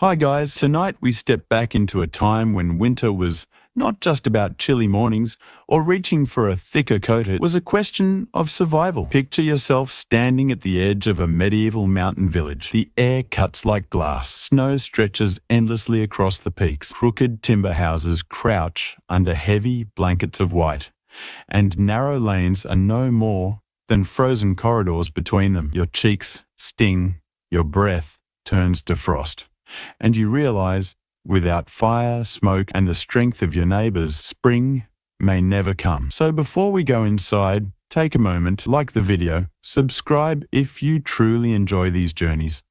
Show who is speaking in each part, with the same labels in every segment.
Speaker 1: Hi guys, tonight we step back into a time when winter was not just about chilly mornings or reaching for a thicker coat, it was a question of survival. Picture yourself standing at the edge of a medieval mountain village. The air cuts like glass, snow stretches endlessly across the peaks, crooked timber houses crouch under heavy blankets of white, and narrow lanes are no more than frozen corridors between them. Your cheeks sting, your breath turns to frost. And you realize, without fire, smoke, and the strength of your neighbors, spring may never come. So before we go inside, take a moment, like the video, subscribe if you truly enjoy these journeys,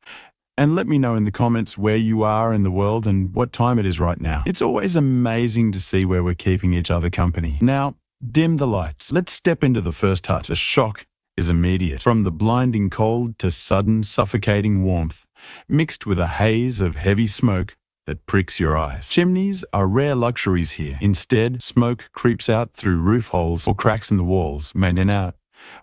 Speaker 1: and let me know in the comments where you are in the world and what time it is right now. It's always amazing to see where we're keeping each other company. Now, dim the lights. Let's step into the first hut. The shock is immediate. From the blinding cold to sudden suffocating warmth, mixed with a haze of heavy smoke that pricks your eyes. Chimneys are rare luxuries here. Instead, smoke creeps out through roof holes or cracks in the walls, maintained out,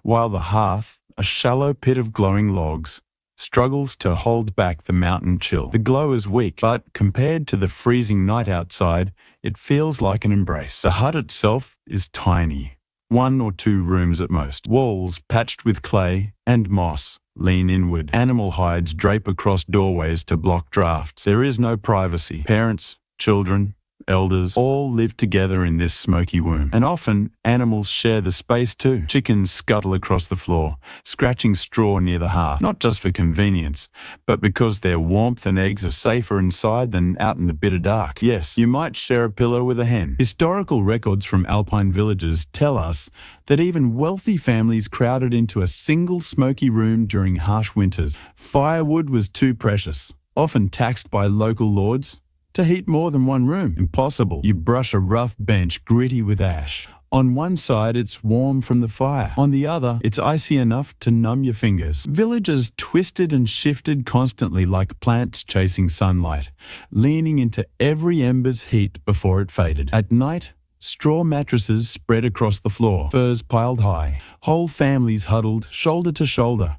Speaker 1: while the hearth, a shallow pit of glowing logs, struggles to hold back the mountain chill. The glow is weak, but compared to the freezing night outside, it feels like an embrace. The hut itself is tiny. 1 or 2 rooms at most. Walls patched with clay and moss lean inward. Animal hides drape across doorways to block drafts. There is no privacy. Parents, children, elders all live together in this smoky womb. And often, animals share the space too. Chickens scuttle across the floor, scratching straw near the hearth, not just for convenience, but because their warmth and eggs are safer inside than out in the bitter dark. Yes, you might share a pillow with a hen. Historical records from alpine villages tell us that even wealthy families crowded into a single smoky room during harsh winters. Firewood was too precious, often taxed by local lords to heat more than one room. Impossible. You brush a rough bench gritty with ash. On one side, it's warm from the fire. On the other, it's icy enough to numb your fingers. Villages twisted and shifted constantly like plants chasing sunlight, leaning into every ember's heat before it faded. At night, straw mattresses spread across the floor, furs piled high, whole families huddled shoulder to shoulder,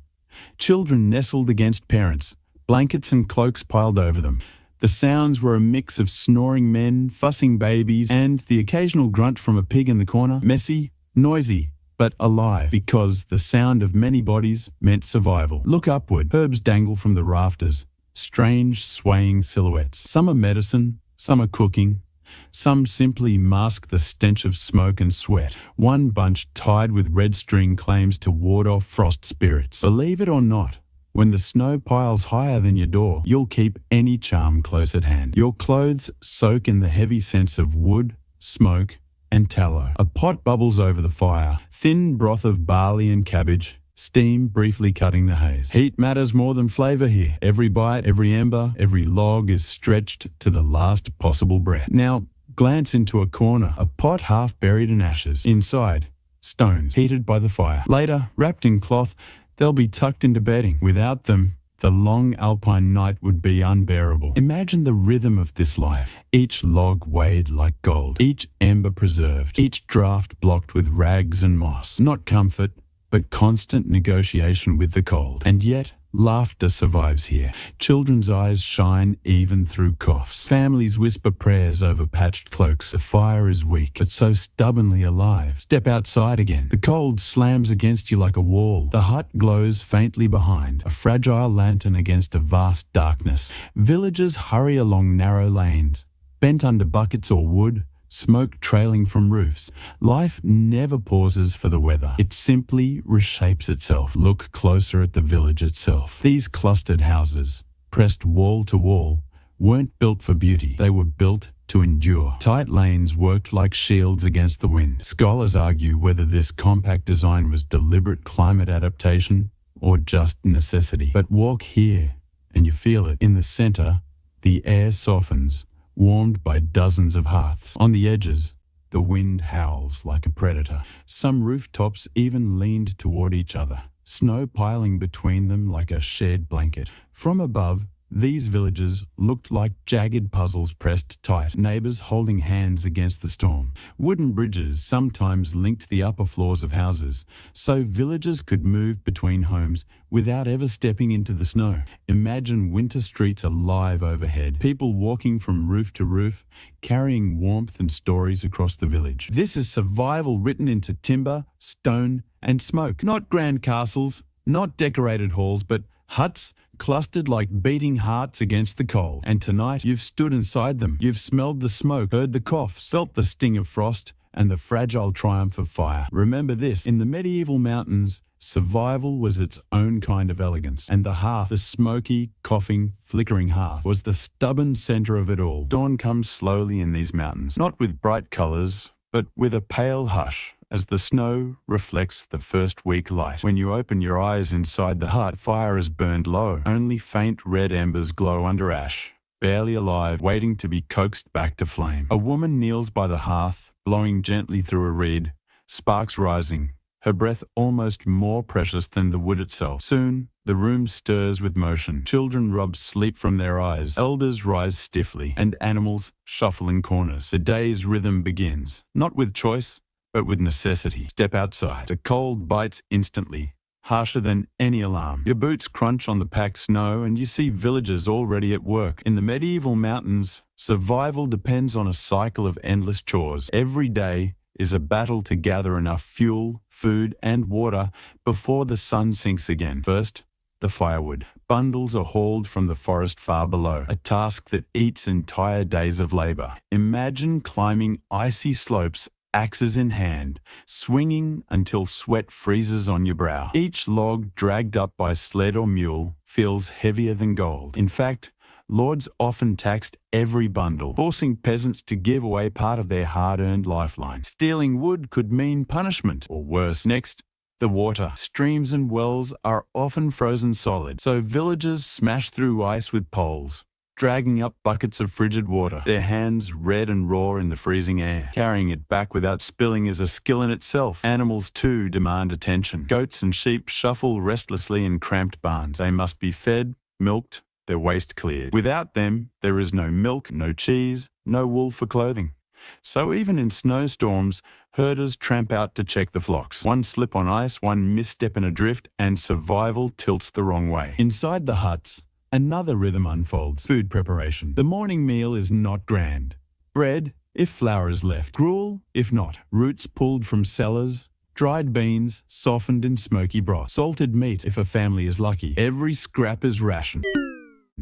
Speaker 1: children nestled against parents, blankets and cloaks piled over them. The sounds were a mix of snoring men, fussing babies, and the occasional grunt from a pig in the corner. Messy, noisy, but alive, because the sound of many bodies meant survival. Look upward. Herbs dangle from the rafters, strange swaying silhouettes. Some are medicine, some are cooking, some simply mask the stench of smoke and sweat. One bunch tied with red string claims to ward off frost spirits. Believe it or not, when the snow piles higher than your door, you'll keep any charm close at hand. Your clothes soak in the heavy scents of wood, smoke, and tallow. A pot bubbles over the fire, thin broth of barley and cabbage, steam briefly cutting the haze. Heat matters more than flavor here. Every bite, every ember, every log is stretched to the last possible breath. Now, glance into a corner, a pot half buried in ashes. Inside, stones, heated by the fire. Later, wrapped in cloth, they'll be tucked into bedding. Without them, the long alpine night would be unbearable. Imagine the rhythm of this life. Each log weighed like gold, each ember preserved, each draft blocked with rags and moss. Not comfort, but constant negotiation with the cold. And yet, laughter survives here. Children's eyes shine even through coughs. Families whisper prayers over patched cloaks. The fire is weak, but so stubbornly alive. Step outside again. The cold slams against you like a wall. The hut glows faintly behind, a fragile lantern against a vast darkness. Villagers hurry along narrow lanes, bent under buckets or wood, smoke trailing from roofs. Life never pauses for the weather. It simply reshapes itself. Look closer at the village itself. These clustered houses, pressed wall to wall, weren't built for beauty. They were built to endure. Tight lanes worked like shields against the wind. Scholars argue whether this compact design was deliberate climate adaptation or just necessity. But walk here and you feel it. In the center, the air softens, warmed by dozens of hearths. On the edges, the wind howls like a predator. Some rooftops even leaned toward each other, snow piling between them like a shared blanket. From above, These villages looked like jagged puzzles pressed tight, neighbors holding hands against the storm. Wooden bridges sometimes linked the upper floors of houses, so villagers could move between homes without ever stepping into the snow. Imagine winter streets alive overhead, people walking from roof to roof, carrying warmth and stories across the village. This is survival written into timber, stone, and smoke. Not grand castles, not decorated halls, but huts clustered like beating hearts against the cold. And tonight, you've stood inside them. You've smelled the smoke, heard the coughs, felt the sting of frost, and the fragile triumph of fire. Remember this, in the medieval mountains, survival was its own kind of elegance, and the hearth, the smoky, coughing, flickering hearth, was the stubborn center of it all. Dawn comes slowly in these mountains, not with bright colors, but with a pale hush, as the snow reflects the first week light. When you open your eyes inside the hut, fire is burned low. Only faint red embers glow under ash, barely alive, waiting to be coaxed back to flame. A woman kneels by the hearth, blowing gently through a reed, sparks rising, her breath almost more precious than the wood itself. Soon, the room stirs with motion. Children rub sleep from their eyes. Elders rise stiffly, and animals shuffle in corners. The day's rhythm begins, not with choice, but with necessity. Step outside. The cold bites instantly, harsher than any alarm. Your boots crunch on the packed snow, and you see villagers already at work. In the medieval mountains, survival depends on a cycle of endless chores. Every day is a battle to gather enough fuel, food, and water before the sun sinks again. First, the firewood. Bundles are hauled from the forest far below, a task that eats entire days of labor. Imagine climbing icy slopes, axes in hand, swinging until sweat freezes on your brow. Each log dragged up by sled or mule feels heavier than gold. In fact, lords often taxed every bundle, forcing peasants to give away part of their hard-earned lifeline. Stealing wood could mean punishment, or worse. Next, the water. Streams and wells are often frozen solid, so villagers smash through ice with poles, dragging up buckets of frigid water, their hands red and raw in the freezing air. Carrying it back without spilling is a skill in itself. Animals, too, demand attention. Goats and sheep shuffle restlessly in cramped barns. They must be fed, milked, their waste cleared. Without them, there is no milk, no cheese, no wool for clothing. So even in snowstorms, herders tramp out to check the flocks. One slip on ice, one misstep in a drift, and survival tilts the wrong way. Inside the huts, another rhythm unfolds. Food preparation. The morning meal is not grand. Bread, if flour is left. Gruel, if not. Roots pulled from cellars. Dried beans, softened in smoky broth. Salted meat, if a family is lucky. Every scrap is rationed.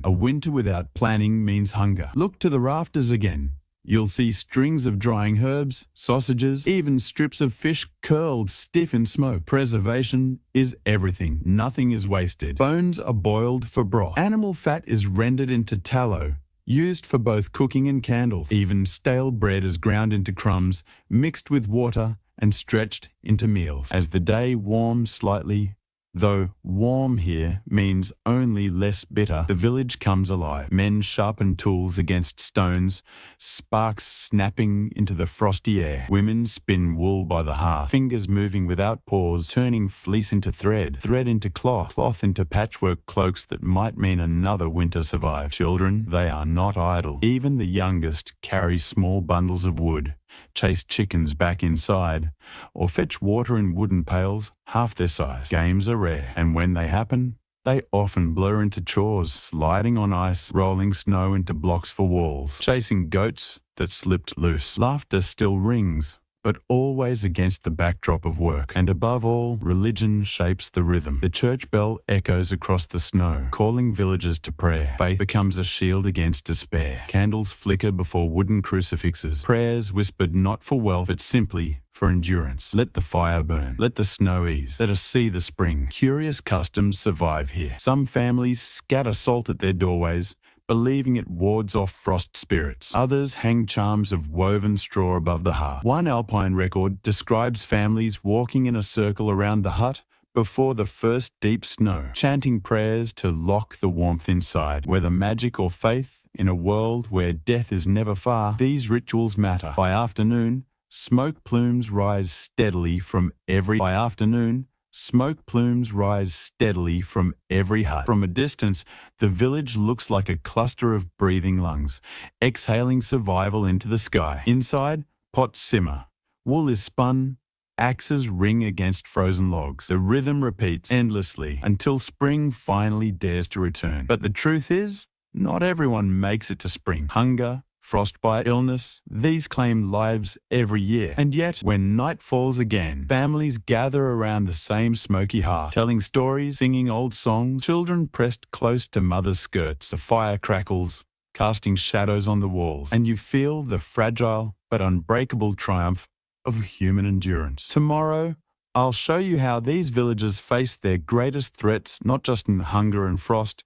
Speaker 1: A winter without planning means hunger. Look to the rafters again. You'll see strings of drying herbs, sausages, even strips of fish curled stiff in smoke. Preservation is everything. Nothing is wasted. Bones are boiled for broth. Animal fat is rendered into tallow, used for both cooking and candles. Even stale bread is ground into crumbs, mixed with water, and stretched into meals. As the day warms slightly, though warm here means only less bitter, the village comes alive. Men sharpen tools against stones, sparks snapping into the frosty air. Women spin wool by the hearth, fingers moving without pause, turning fleece into thread, thread into cloth, cloth into patchwork cloaks that might mean another winter survive. Children, they are not idle. Even the youngest carry small bundles of wood, chase chickens back inside, or fetch water in wooden pails half their size. Games are rare, and when they happen, they often blur into chores, sliding on ice, rolling snow into blocks for walls, chasing goats that slipped loose. Laughter still rings, but always against the backdrop of work. And above all, religion shapes the rhythm. The church bell echoes across the snow, calling villagers to prayer. Faith becomes a shield against despair. Candles flicker before wooden crucifixes. Prayers whispered not for wealth, but simply for endurance. Let the fire burn. Let the snow ease. Let us see the spring. Curious customs survive here. Some families scatter salt at their doorways, believing it wards off frost spirits. Others hang charms of woven straw above the hearth. One alpine record describes families walking in a circle around the hut before the first deep snow, chanting prayers to lock the warmth inside. Whether magic or faith, in a world where death is never far, these rituals matter. By afternoon, smoke plumes rise steadily from every Smoke plumes rise steadily from every hut. From a distance, the village looks like a cluster of breathing lungs, exhaling survival into the sky. Inside, pots simmer. Wool is spun. Axes ring against frozen logs. The rhythm repeats endlessly until spring finally dares to return. But the truth is, not everyone makes it to spring. Hunger, frostbite, illness, these claim lives every year. And yet, when night falls again, families gather around the same smoky hearth, telling stories, singing old songs, children pressed close to mother's skirts. The fire crackles, casting shadows on the walls, and you feel the fragile but unbreakable triumph of human endurance. Tomorrow, I'll show you how these villagers face their greatest threats, not just in hunger and frost,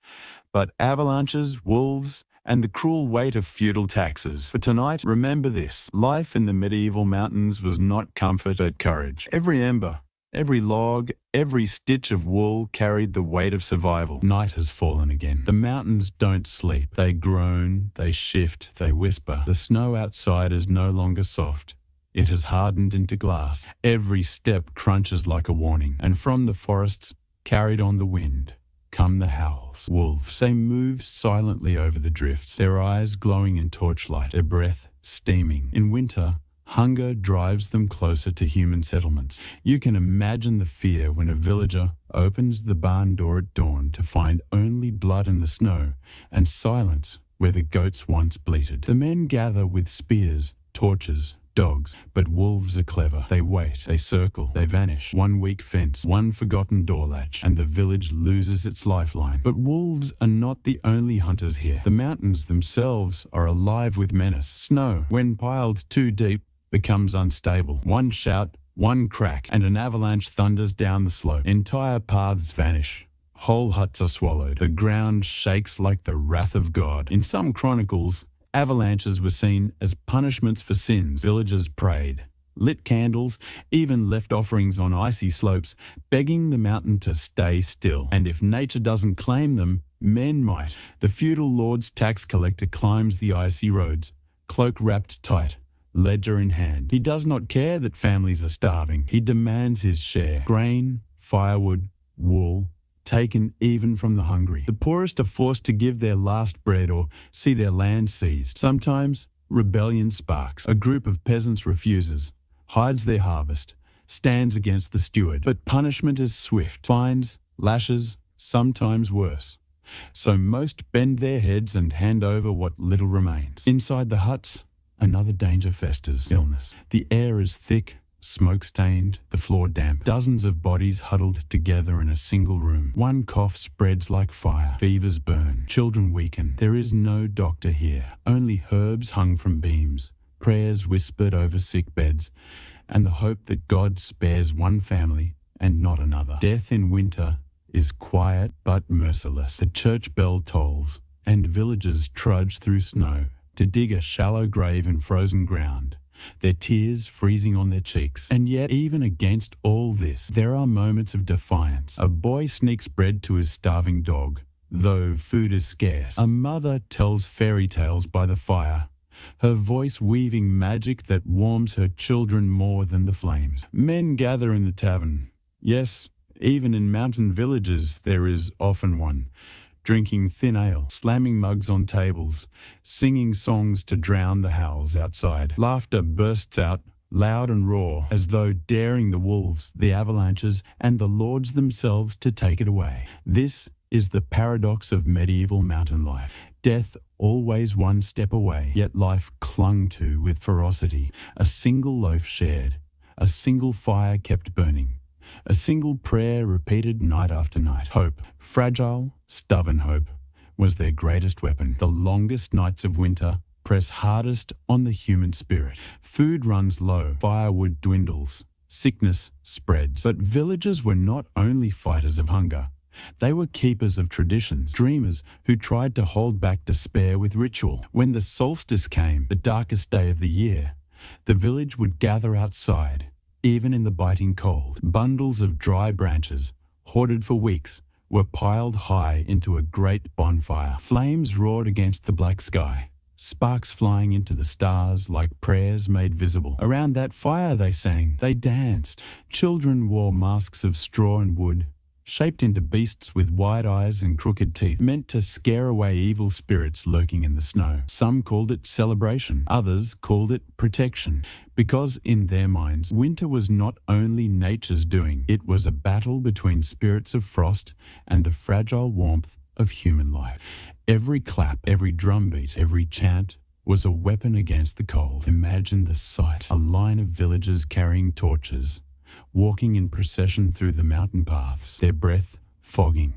Speaker 1: but avalanches, wolves, and the cruel weight of feudal taxes. For tonight, remember this: life in the medieval mountains was not comfort but courage. Every ember, every log, every stitch of wool carried the weight of survival. Night has fallen again. The mountains don't sleep. They groan, they shift, they whisper. The snow outside is no longer soft. It has hardened into glass. Every step crunches like a warning. And from the forests, carried on the wind, come the howls. Wolves. They move silently over the drifts, their eyes glowing in torchlight, their breath steaming. In winter, hunger drives them closer to human settlements. You can imagine the fear when a villager opens the barn door at dawn to find only blood in the snow and silence where the goats once bleated. The men gather with spears, torches, dogs, but wolves are clever. They wait, they circle, they vanish. One weak fence, one forgotten door latch, and the village loses its lifeline. But wolves are not the only hunters here. The mountains themselves are alive with menace. Snow, when piled too deep, becomes unstable. One shout, one crack, and an avalanche thunders down the slope. Entire paths vanish. Whole huts are swallowed. The ground shakes like the wrath of God. In some chronicles, avalanches were seen as punishments for sins. Villagers prayed, lit candles, even left offerings on icy slopes, begging the mountain to stay still. And if nature doesn't claim them, men might. The feudal lord's tax collector climbs the icy roads, cloak wrapped tight, ledger in hand. He does not care that families are starving. He demands his share. Grain, firewood, wool, taken even from the hungry. The poorest are forced to give their last bread or see their land seized. Sometimes rebellion sparks. A group of peasants refuses, hides their harvest, stands against the steward. But punishment is swift. Fines, lashes, sometimes worse. So most bend their heads and hand over what little remains. Inside the huts, another danger festers: illness. The air is thick, smoke-stained, the floor damp. Dozens of bodies huddled together in a single room. One cough spreads like fire. Fevers burn. Children weaken. There is no doctor here. Only herbs hung from beams, prayers whispered over sick beds, and the hope that God spares one family and not another. Death in winter is quiet but merciless. The church bell tolls, and villagers trudge through snow to dig a shallow grave in frozen ground, their tears freezing on their cheeks. And yet, even against all this, there are moments of defiance. A boy sneaks bread to his starving dog, though food is scarce. A mother tells fairy tales by the fire, her voice weaving magic that warms her children more than the flames. Men gather in the tavern. Yes, even in mountain villages there is often one, drinking thin ale, slamming mugs on tables, singing songs to drown the howls outside. Laughter bursts out, loud and raw, as though daring the wolves, the avalanches, and the lords themselves to take it away. This is the paradox of medieval mountain life. Death always one step away, yet life clung to with ferocity. A single loaf shared, a single fire kept burning, a single prayer repeated night after night. Hope, fragile, stubborn hope, was their greatest weapon. The longest nights of winter press hardest on the human spirit. Food runs low, firewood dwindles, sickness spreads. But villagers were not only fighters of hunger. They were keepers of traditions, dreamers who tried to hold back despair with ritual. When the solstice came, the darkest day of the year, the village would gather outside, even in the biting cold. Bundles of dry branches, hoarded for weeks, were piled high into a great bonfire. Flames roared against the black sky, sparks flying into the stars like prayers made visible. Around that fire they sang, they danced. Children wore masks of straw and wood, shaped into beasts with wide eyes and crooked teeth, meant to scare away evil spirits lurking in the snow. Some called it celebration, others called it protection, because in their minds, winter was not only nature's doing, it was a battle between spirits of frost and the fragile warmth of human life. Every clap, every drumbeat, every chant was a weapon against the cold. Imagine the sight, a line of villagers carrying torches, walking in procession through the mountain paths, their breath fogging,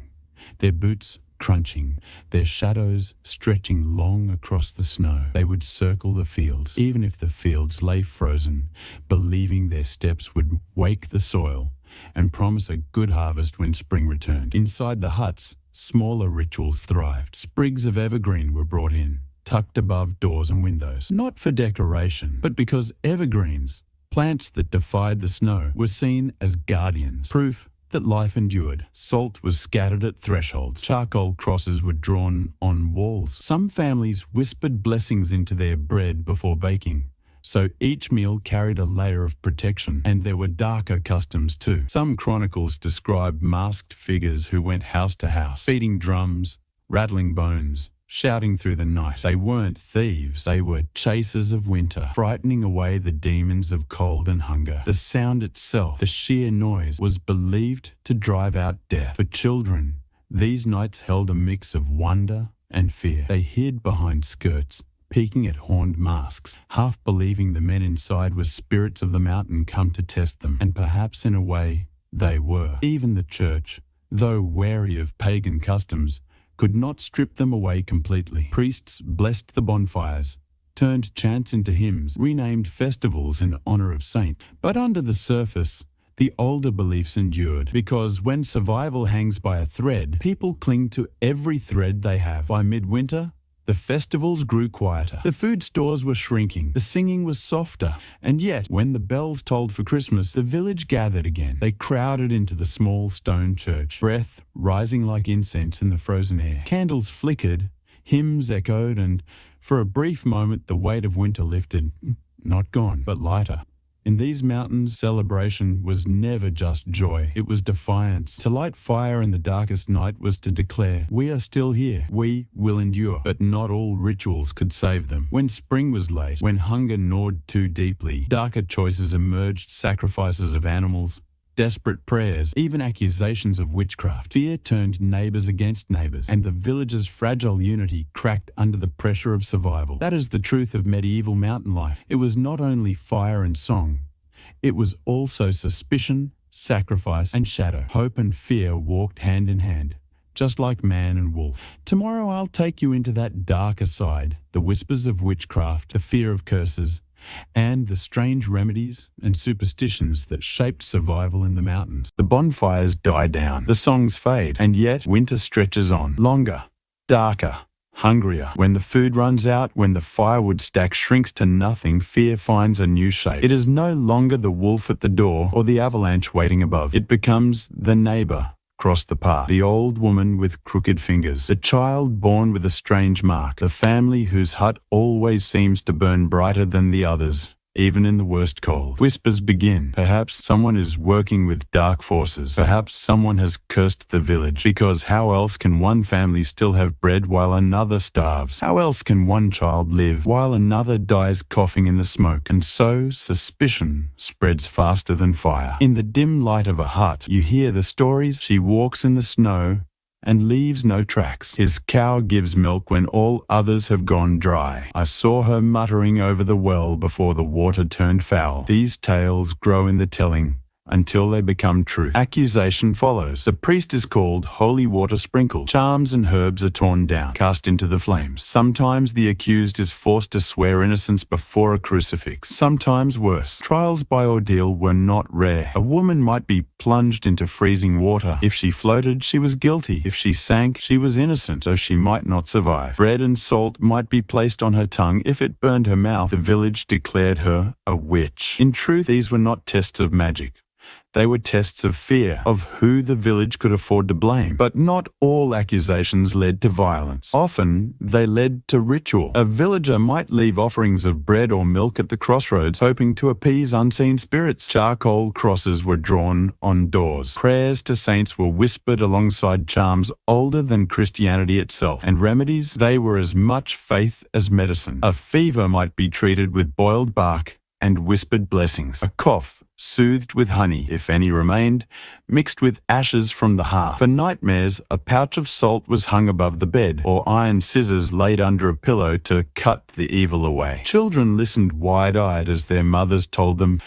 Speaker 1: their boots crunching, their shadows stretching long across the snow. They would circle the fields, even if the fields lay frozen, believing their steps would wake the soil and promise a good harvest when spring returned. Inside the huts, smaller rituals thrived. Sprigs of evergreen were brought in, tucked above doors and windows, not for decoration, but because evergreens, plants that defied the snow, were seen as guardians, proof that life endured. Salt was scattered at thresholds. Charcoal crosses were drawn on walls. Some families whispered blessings into their bread before baking, so each meal carried a layer of protection. And there were darker customs too. Some chronicles describe masked figures who went house to house, beating drums, rattling bones, shouting through the night. They weren't thieves, they were chasers of winter, frightening away the demons of cold and hunger. The sound itself, the sheer noise, was believed to drive out death. For children, these nights held a mix of wonder and fear. They hid behind skirts, peeking at horned masks, half believing the men inside were spirits of the mountain come to test them. And perhaps in a way, they were. Even the church, though wary of pagan customs, could not strip them away completely. Priests blessed the bonfires, turned chants into hymns, renamed festivals in honor of saints. But under the surface, the older beliefs endured, because when survival hangs by a thread, people cling to every thread they have. By midwinter, the festivals grew quieter. The food stores were shrinking. The singing was softer. And yet, when the bells tolled for Christmas, the village gathered again. They crowded into the small stone church, breath rising like incense in the frozen air. Candles flickered, hymns echoed, and for a brief moment the weight of winter lifted, not gone, but lighter. In these mountains, celebration was never just joy. It was defiance. To light fire in the darkest night was to declare, we are still here. We will endure. But not all rituals could save them. When spring was late, when hunger gnawed too deeply, darker choices emerged, sacrifices of animals, desperate prayers, even accusations of witchcraft. Fear turned neighbors against neighbors, and the village's fragile unity cracked under the pressure of survival. That is the truth of medieval mountain life. It was not only fire and song, it was also suspicion, sacrifice, and shadow. Hope and fear walked hand in hand, just like man and wolf. Tomorrow I'll take you into that darker side, the whispers of witchcraft, the fear of curses, and the strange remedies and superstitions that shaped survival in the mountains. The bonfires die down, the songs fade, and yet winter stretches on, longer, darker, hungrier. When the food runs out, when the firewood stack shrinks to nothing, fear finds a new shape. It is no longer the wolf at the door or the avalanche waiting above. It becomes the neighbor across the path, the old woman with crooked fingers, the child born with a strange mark, the family whose hut always seems to burn brighter than the others, even in the worst cold. Whispers begin. Perhaps someone is working with dark forces. Perhaps someone has cursed the village, because how else can one family still have bread while another starves? How else can one child live while another dies coughing in the smoke? And so suspicion spreads faster than fire. In the dim light of a hut, you hear the stories. She walks in the snow and leaves no tracks. His cow gives milk when all others have gone dry. I saw her muttering over the well before the water turned foul. These tales grow in the telling until they become truth. Accusation follows. The priest is called, holy water sprinkled. Charms and herbs are torn down, cast into the flames. Sometimes the accused is forced to swear innocence before a crucifix. Sometimes worse. Trials by ordeal were not rare. A woman might be plunged into freezing water. If she floated, she was guilty. If she sank, she was innocent, though she might not survive. Bread and salt might be placed on her tongue. If it burned her mouth, the village declared her a witch. In truth, these were not tests of magic. They were tests of fear, of who the village could afford to blame. But not all accusations led to violence. Often, they led to ritual. A villager might leave offerings of bread or milk at the crossroads, hoping to appease unseen spirits. Charcoal crosses were drawn on doors. Prayers to saints were whispered alongside charms older than Christianity itself. And remedies, they were as much faith as medicine. A fever might be treated with boiled bark and whispered blessings. A cough soothed with honey, if any remained, mixed with ashes from the hearth. For nightmares, a pouch of salt was hung above the bed, or iron scissors laid under a pillow to cut the evil away. Children listened wide-eyed as their mothers told them,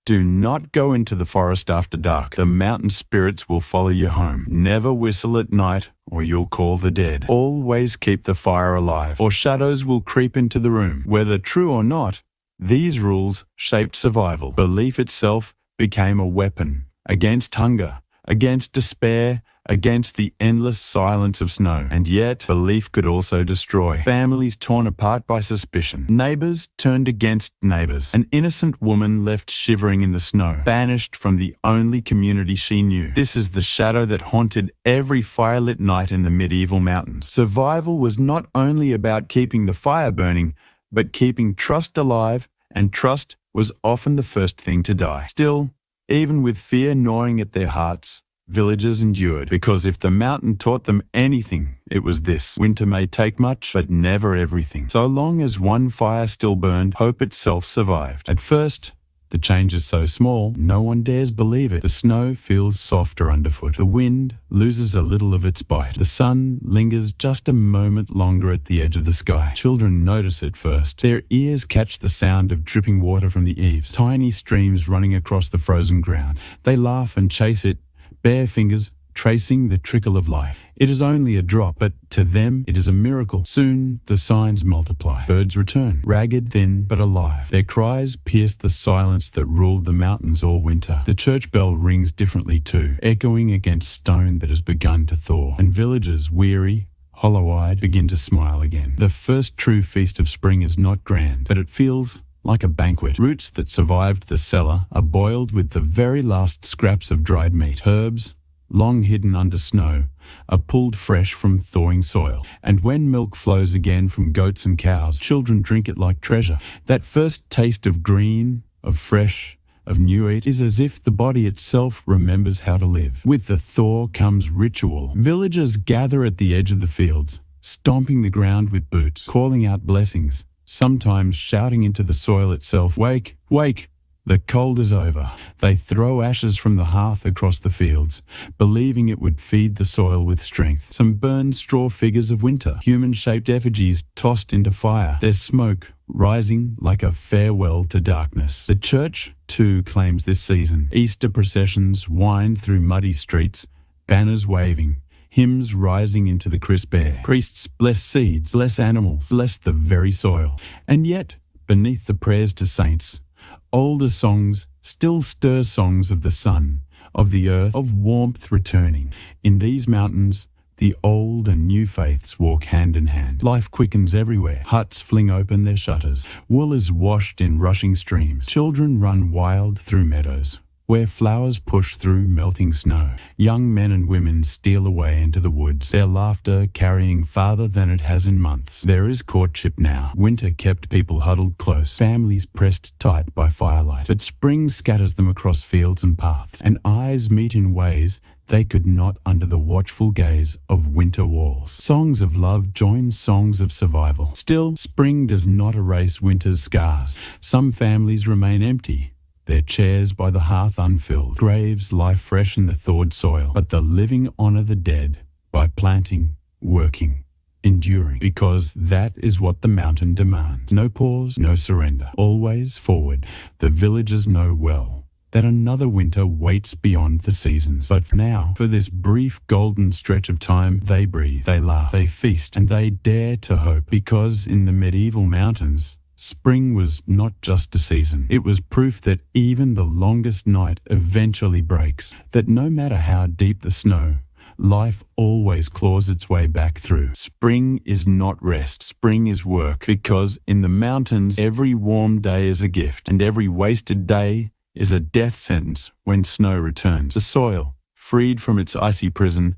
Speaker 1: "Do not go into the forest after dark. The mountain spirits will follow you home. Never whistle at night, or you'll call the dead. Always keep the fire alive, or shadows will creep into the room." Whether true or not, these rules shaped survival. Belief itself became a weapon against hunger, against despair, against the endless silence of snow. And yet, belief could also destroy. Families torn apart by suspicion. Neighbors turned against neighbors. An innocent woman left shivering in the snow, banished from the only community she knew. This is the shadow that haunted every firelit night in the medieval mountains. Survival was not only about keeping the fire burning, but keeping trust alive, and trust was often the first thing to die. Still, even with fear gnawing at their hearts, villagers endured, because if the mountain taught them anything, it was this: winter may take much, but never everything. So long as one fire still burned, hope itself survived. At first, the change is so small, no one dares believe it. The snow feels softer underfoot. The wind loses a little of its bite. The sun lingers just a moment longer at the edge of the sky. Children notice it first. Their ears catch the sound of dripping water from the eaves, tiny streams running across the frozen ground. They laugh and chase it, bare fingers tracing the trickle of life. It is only a drop, but to them it is a miracle. Soon the signs multiply. Birds return, ragged, thin, but alive. Their cries pierce the silence that ruled the mountains all winter. The church bell rings differently too, echoing against stone that has begun to thaw. And villagers, weary, hollow-eyed, begin to smile again. The first true feast of spring is not grand, but it feels like a banquet. Roots that survived the cellar are boiled with the very last scraps of dried meat. Herbs, long hidden under snow, are pulled fresh from thawing soil. And when milk flows again from goats and cows, children drink it like treasure. That first taste of green, of fresh, of new eat is as if the body itself remembers how to live. With the thaw comes ritual. Villagers gather at the edge of the fields, stomping the ground with boots, calling out blessings, sometimes shouting into the soil itself, "Wake, wake! The cold is over." They throw ashes from the hearth across the fields, believing it would feed the soil with strength. Some burned straw figures of winter, human-shaped effigies tossed into fire, their smoke rising like a farewell to darkness. The church, too, claims this season. Easter processions wind through muddy streets, banners waving, hymns rising into the crisp air. Priests bless seeds, bless animals, bless the very soil. And yet, beneath the prayers to saints, older songs still stir songs of the sun, of the earth, of warmth returning. In these mountains, the old and new faiths walk hand in hand. Life quickens everywhere. Huts fling open their shutters. Wool is washed in rushing streams. Children run wild through meadows, where flowers push through melting snow. Young men and women steal away into the woods, their laughter carrying farther than it has in months. There is courtship now. Winter kept people huddled close, families pressed tight by firelight. But spring scatters them across fields and paths, and eyes meet in ways they could not under the watchful gaze of winter walls. Songs of love join songs of survival. Still, spring does not erase winter's scars. Some families remain empty, their chairs by the hearth unfilled. Graves lie fresh in the thawed soil, but the living honor the dead by planting, working, enduring, because that is what the mountain demands. No pause, no surrender, always forward. The villagers know well that another winter waits beyond the seasons. But for now, for this brief golden stretch of time, they breathe, they laugh, they feast, and they dare to hope, because in the medieval mountains, spring was not just a season. It was proof that even the longest night eventually breaks, that no matter how deep the snow, life always claws its way back through. Spring is not rest. Spring is work, because in the mountains, every warm day is a gift, and every wasted day is a death sentence when snow returns. The soil, freed from its icy prison,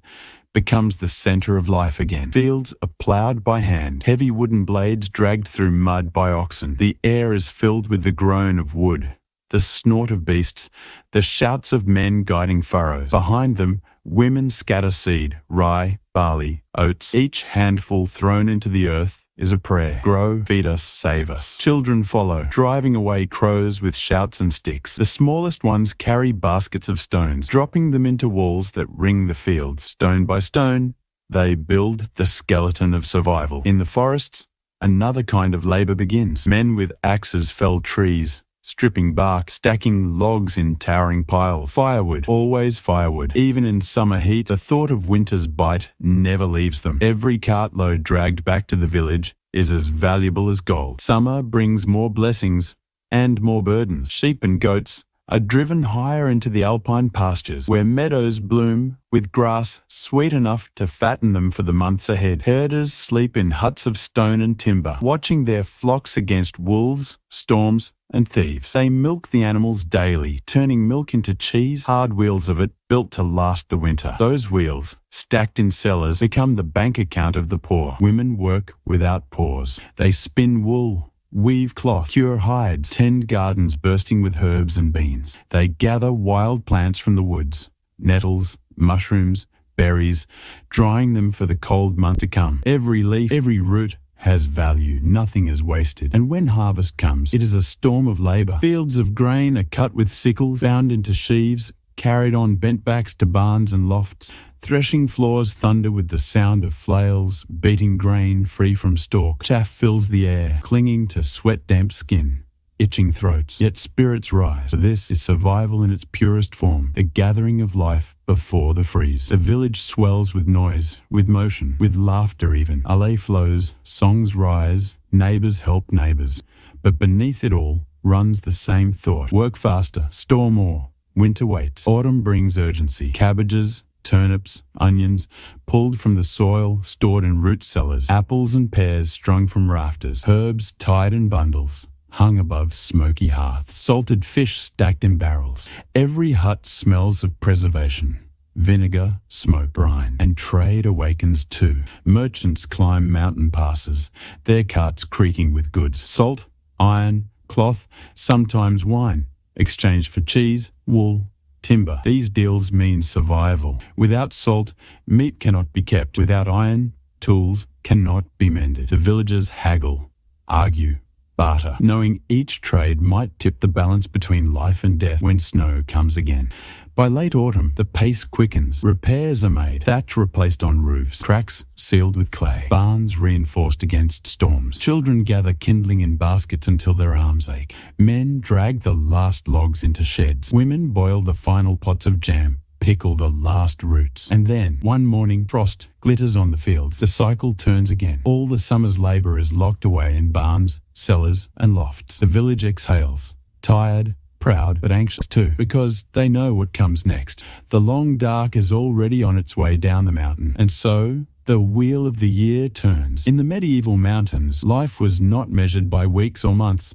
Speaker 1: becomes the center of life again. Fields are plowed by hand, heavy wooden blades dragged through mud by oxen. The air is filled with the groan of wood, the snort of beasts, the shouts of men guiding furrows. Behind them, women scatter seed, rye, barley, oats. Each handful thrown into the earth is a prayer. Grow, feed us, save us. Children follow, driving away crows with shouts and sticks. The smallest ones carry baskets of stones, dropping them into walls that ring the fields. Stone by stone, they build the skeleton of survival. In the forests, another kind of labor begins. Men with axes fell trees, stripping bark, stacking logs in towering piles. Firewood, always firewood. Even in summer heat, the thought of winter's bite never leaves them. Every cartload dragged back to the village is as valuable as gold. Summer brings more blessings and more burdens. Sheep and goats are driven higher into the alpine pastures, where meadows bloom with grass sweet enough to fatten them for the months ahead. Herders sleep in huts of stone and timber, watching their flocks against wolves, storms, and thieves. They milk the animals daily, turning milk into cheese, hard wheels of it built to last the winter. Those wheels, stacked in cellars, become the bank account of the poor. Women work without pause. They spin wool, weave cloth, cure hides, tend gardens bursting with herbs and beans. They gather wild plants from the woods, nettles, mushrooms, berries, drying them for the cold month to come. Every leaf, every root has value. Nothing is wasted. And when harvest comes, it is a storm of labor. Fields of grain are cut with sickles, bound into sheaves, carried on bent backs to barns and lofts. Threshing floors thunder with the sound of flails, beating grain free from stalk. Chaff fills the air, clinging to sweat-damp skin, itching throats. Yet spirits rise. For this is survival in its purest form, the gathering of life before the freeze. The village swells with noise, with motion, with laughter even. Alley flows, songs rise, neighbors help neighbors. But beneath it all runs the same thought. Work faster, store more. Winter waits. Autumn brings urgency. Cabbages, turnips, onions, pulled from the soil, stored in root cellars. Apples and pears strung from rafters. Herbs tied in bundles, hung above smoky hearths. Salted fish stacked in barrels. Every hut smells of preservation. Vinegar, smoke, brine. And trade awakens too. Merchants climb mountain passes, their carts creaking with goods. Salt, iron, cloth, sometimes wine, exchanged for cheese, wool, timber. These deals mean survival. Without salt, meat cannot be kept. Without iron, tools cannot be mended. The villagers haggle, argue, barter, knowing each trade might tip the balance between life and death when snow comes again. By late autumn, the pace quickens. Repairs are made. Thatch replaced on roofs. Cracks sealed with clay. Barns reinforced against storms. Children gather kindling in baskets until their arms ache. Men drag the last logs into sheds. Women boil the final pots of jam, pickle the last roots. And then, one morning, frost glitters on the fields. The cycle turns again. All the summer's labour is locked away in barns, cellars, and lofts. The village exhales, tired, proud, but anxious too, because they know what comes next. The long dark is already on its way down the mountain, and so the wheel of the year turns. In the medieval mountains, life was not measured by weeks or months,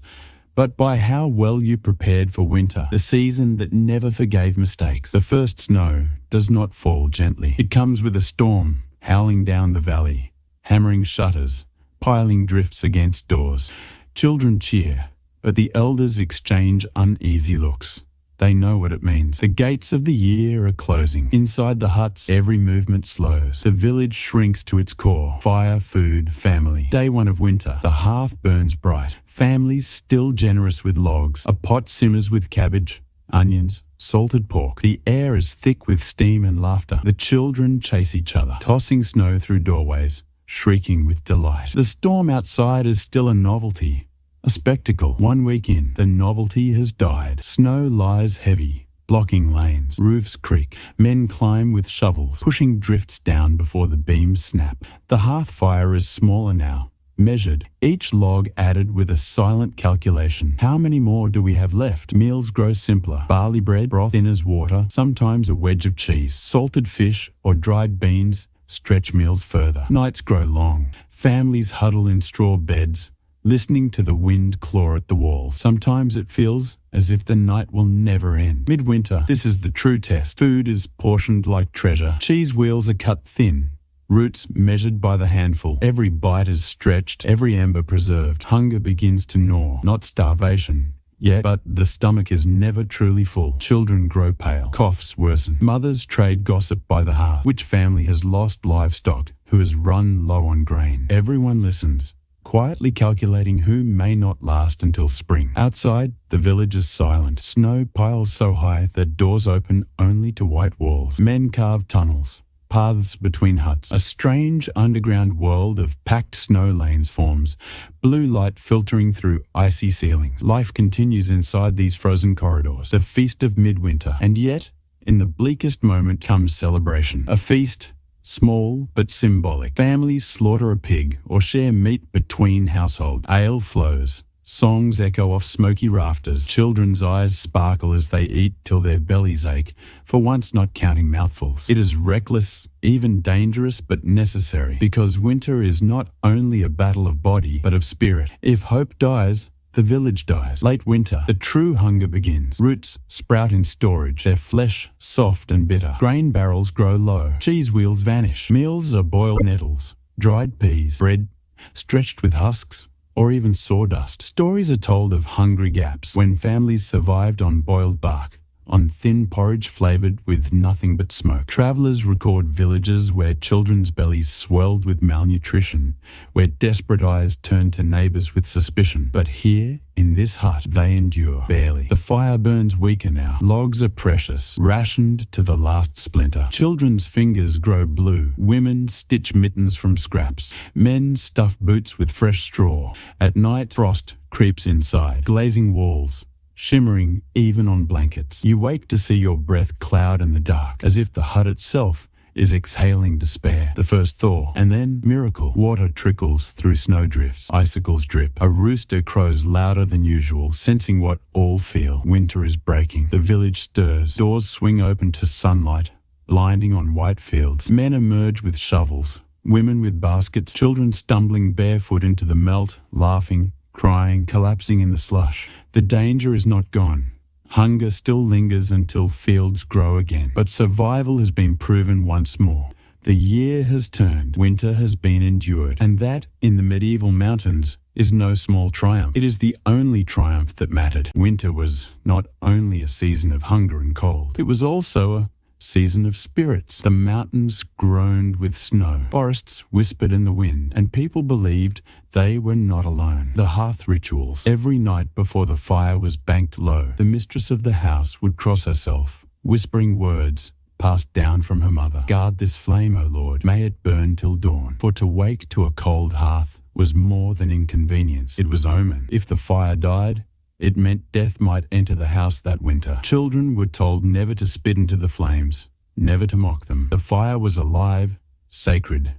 Speaker 1: but by how well you prepared for winter, the season that never forgave mistakes. The first snow does not fall gently. It comes with a storm, howling down the valley, hammering shutters, piling drifts against doors. Children cheer, but the elders exchange uneasy looks. They know what it means. The gates of the year are closing. Inside the huts, every movement slows. The village shrinks to its core. Fire, food, family. Day one of winter. The hearth burns bright. Families still generous with logs. A pot simmers with cabbage, onions, salted pork. The air is thick with steam and laughter. The children chase each other, tossing snow through doorways, shrieking with delight. The storm outside is still a novelty, a spectacle. 1 week in, the novelty has died. Snow lies heavy, blocking lanes. Roofs creak. Men climb with shovels, pushing drifts down before the beams snap. The hearth fire is smaller now, measured, each log added with a silent calculation. How many more do we have left? Meals grow simpler. Barley bread, broth thin as water, sometimes a wedge of cheese. Salted fish or dried beans stretch meals further. Nights grow long. Families huddle in straw beds, listening to the wind claw at the wall. Sometimes it feels as if the night will never end. Midwinter, this is the true test. Food is portioned like treasure. Cheese wheels are cut thin. Roots measured by the handful. Every bite is stretched, every ember preserved. Hunger begins to gnaw, not starvation. Yet, but the stomach is never truly full. Children grow pale. Coughs worsen. Mothers trade gossip by the hearth. Which family has lost livestock? Who has run low on grain? Everyone listens, quietly calculating who may not last until spring. Outside, the village is silent. Snow piles so high that doors open only to white walls. Men carve tunnels, paths between huts. A strange underground world of packed snow lanes forms, blue light filtering through icy ceilings. Life continues inside these frozen corridors, the feast of midwinter. And yet, in the bleakest moment comes celebration. A feast, small but symbolic. Families slaughter a pig or share meat between households. Ale flows. Songs echo off smoky rafters. Children's eyes sparkle as they eat till their bellies ache, for once not counting mouthfuls. It is reckless, even dangerous, but necessary, because winter is not only a battle of body, but of spirit. If hope dies, the village dies. Late winter, the true hunger begins. Roots sprout in storage, their flesh soft and bitter. Grain barrels grow low. Cheese wheels vanish. Meals are boiled nettles, dried peas, bread stretched with husks, or even sawdust. Stories are told of hungry gaps when families survived on boiled bark, on thin porridge flavoured with nothing but smoke. Travellers record villages where children's bellies swelled with malnutrition, where desperate eyes turned to neighbours with suspicion. But here, in this hut, they endure, barely. The fire burns weaker now. Logs are precious, rationed to the last splinter. Children's fingers grow blue. Women stitch mittens from scraps. Men stuff boots with fresh straw. At night, frost creeps inside, glazing walls, shimmering even on blankets. You wake to see your breath cloud in the dark, as if the hut itself is exhaling despair. The first thaw, and then miracle. Water trickles through snowdrifts. Icicles drip. A rooster crows louder than usual, sensing what all feel. Winter is breaking. The village stirs. Doors swing open to sunlight, blinding on white fields. Men emerge with shovels. Women with baskets. Children stumbling barefoot into the melt, laughing, crying, collapsing in the slush. The danger is not gone. Hunger still lingers until fields grow again. But survival has been proven once more. The year has turned. Winter has been endured. And that, in the medieval mountains, is no small triumph. It is the only triumph that mattered. Winter was not only a season of hunger and cold. It was also a season of spirits. The mountains groaned with snow. Forests whispered in the wind, and people believed they were not alone. The hearth rituals. Every night before the fire was banked low, the mistress of the house would cross herself, whispering words passed down from her mother. Guard this flame, O Lord. May it burn till dawn. For to wake to a cold hearth was more than inconvenience. It was omen. If the fire died, it meant death might enter the house that winter. Children were told never to spit into the flames, never to mock them. The fire was alive, sacred,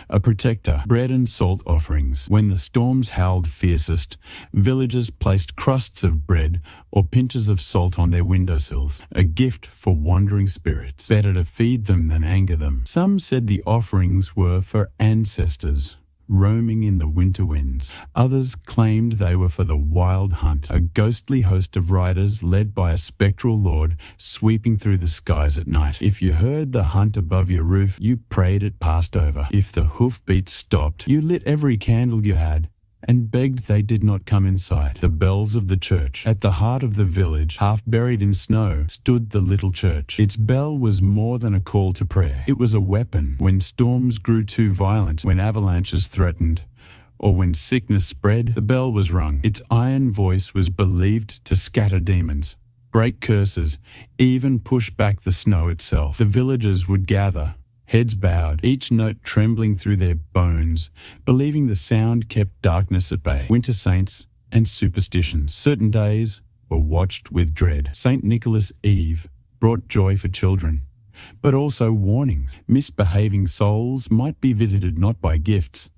Speaker 1: a protector. Bread and salt offerings. When the storms howled fiercest, villagers placed crusts of bread or pinches of salt on their windowsills, a gift for wandering spirits. Better to feed them than anger them. Some said the offerings were for ancestors roaming in the winter winds. Others claimed they were for the wild hunt, a ghostly host of riders led by a spectral lord sweeping through the skies at night. If you heard the hunt above your roof, you prayed it passed over. If the hoofbeats stopped, you lit every candle you had and begged they did not come inside. The bells of the church. At the heart of the village, half buried in snow, stood the little church. Its bell was more than a call to prayer. It was a weapon when storms grew too violent, when avalanches threatened, or when sickness spread. The bell was rung. Its iron voice was believed to scatter demons, break curses, even push back the snow itself. The villagers would gather, heads bowed, each note trembling through their bones, believing the sound kept darkness at bay. Winter saints and superstitions. Certain days were watched with dread. St. Nicholas Eve brought joy for children, but also warnings. Misbehaving souls might be visited not by gifts,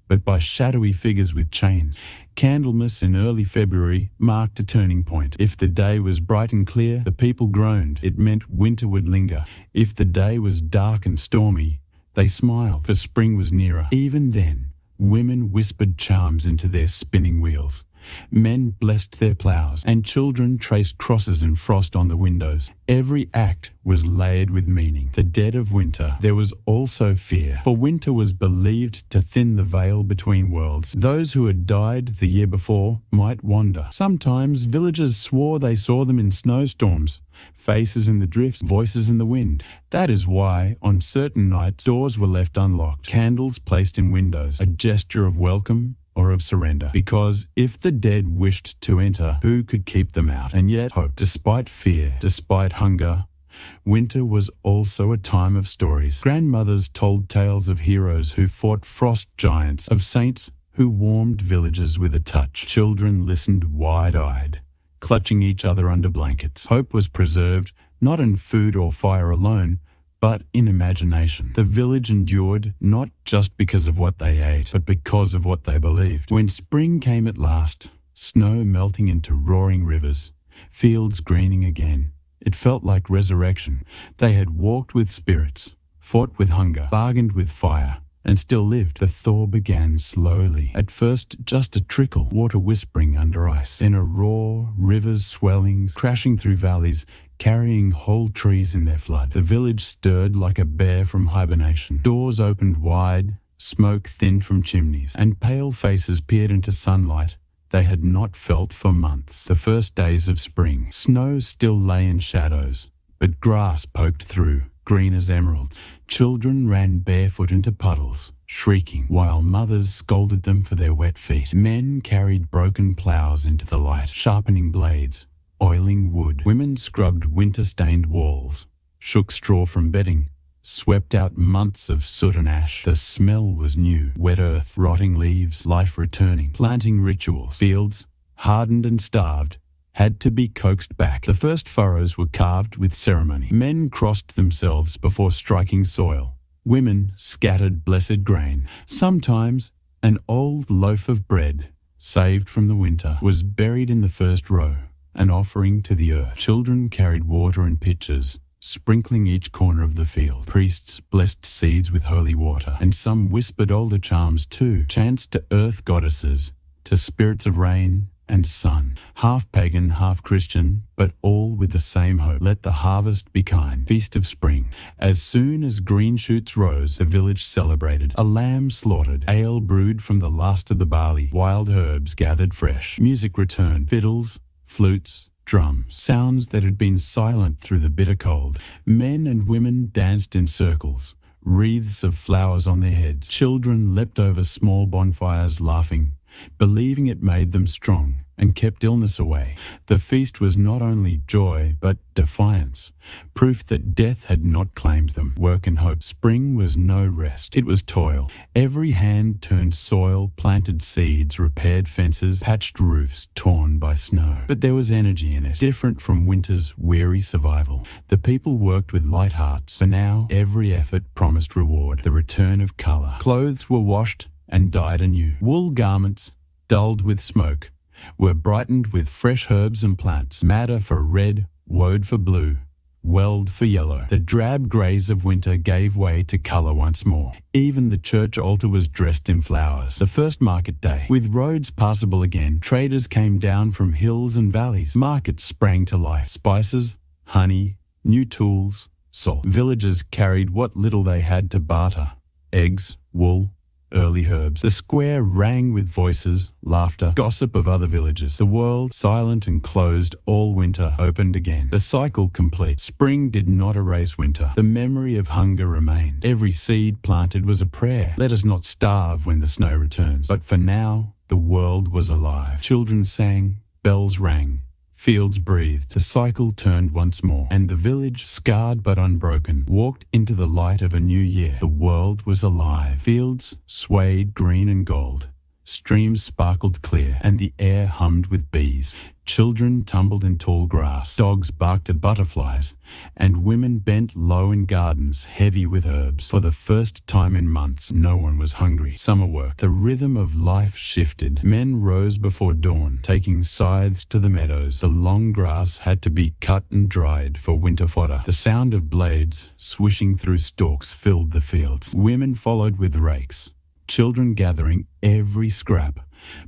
Speaker 1: but by shadowy figures with chains. Candlemas in early February marked a turning point. If the day was bright and clear, the people groaned. It meant winter would linger. If the day was dark and stormy, they smiled, for spring was nearer. Even then, Women whispered charms into their spinning wheels. Men blessed their ploughs, and children traced crosses in frost on the windows. Every act was layered with meaning. The dead of winter, there was also fear, for winter was believed to thin the veil between worlds. Those who had died the year before might wander. Sometimes villagers swore they saw them in snowstorms, faces in the drifts, voices in the wind. That is why, on certain nights, doors were left unlocked, candles placed in windows, a gesture of welcome or of surrender. Because if the dead wished to enter, who could keep them out? And yet hope, despite fear, despite hunger, winter was also a time of stories. Grandmothers told tales of heroes who fought frost giants, of saints who warmed villages with a touch. Children listened wide-eyed, clutching each other under blankets. Hope was preserved, not in food or fire alone, but in imagination. The village endured not just because of what they ate, but because of what they believed. When spring came at last, snow melting into roaring rivers, fields greening again, it felt like resurrection. They had walked with spirits, fought with hunger, bargained with fire, and still lived. The thaw began slowly. At first, just a trickle, water whispering under ice. Then a roar, rivers swelling, crashing through valleys, carrying whole trees in their flood. The village stirred like a bear from hibernation. Doors opened wide, smoke thinned from chimneys, and pale faces peered into sunlight they had not felt for months. The first days of spring. Snow still lay in shadows, but grass poked through, green as emeralds. Children ran barefoot into puddles, shrieking, while mothers scolded them for their wet feet. Men carried broken ploughs into the light, sharpening blades, oiling wood. Women scrubbed winter-stained walls, shook straw from bedding, swept out months of soot and ash. The smell was new. Wet earth, rotting leaves, life returning. Planting rituals. Fields, hardened and starved, had to be coaxed back. The first furrows were carved with ceremony. Men crossed themselves before striking soil. Women scattered blessed grain. Sometimes an old loaf of bread, saved from the winter, was buried in the first row, an offering to the earth. Children carried water in pitchers, sprinkling each corner of the field. Priests blessed seeds with holy water, and some whispered older charms too, chants to earth goddesses, to spirits of rain and sun. Half pagan, half Christian, but all with the same hope. Let the harvest be kind. Feast of spring. As soon as green shoots rose, the village celebrated. A lamb slaughtered, ale brewed from the last of the barley, wild herbs gathered fresh. Music returned. Fiddles, flutes, drums, sounds that had been silent through the bitter cold. Men and women danced in circles, wreaths of flowers on their heads. Children leapt over small bonfires laughing, believing it made them strong and kept illness away. The feast was not only joy, but defiance, proof that death had not claimed them. Work and hope. Spring was no rest. It was toil. Every hand turned soil, planted seeds, repaired fences, patched roofs torn by snow. But there was energy in it, different from winter's weary survival. The people worked with light hearts. For now, every effort promised reward, the return of colour. Clothes were washed and dyed anew. Wool garments, dulled with smoke, were brightened with fresh herbs and plants. Madder for red, woad for blue, weld for yellow. The drab greys of winter gave way to colour once more. Even the church altar was dressed in flowers. The first market day. With roads passable again, traders came down from hills and valleys. Markets sprang to life. Spices, honey, new tools, salt. Villagers carried what little they had to barter. Eggs, wool, early herbs. The square rang with voices, laughter, gossip of other villages. The world, silent and closed all winter, opened again. The cycle complete. Spring did not erase winter. The memory of hunger remained. Every seed planted was a prayer. Let us not starve when the snow returns. But for now, the world was alive. Children sang, bells rang, fields breathed. The cycle turned once more, and the village, scarred but unbroken, walked into the light of a new year. The world was alive. Fields swayed green and gold. Streams sparkled clear, and the air hummed with bees. Children tumbled in tall grass. Dogs barked at butterflies, and women bent low in gardens heavy with herbs. For the first time in months, no one was hungry. Summer work. The rhythm of life shifted. Men rose before dawn, taking scythes to the meadows. The long grass had to be cut and dried for winter fodder. The sound of blades swishing through stalks filled the fields. Women followed with rakes. children gathering every scrap,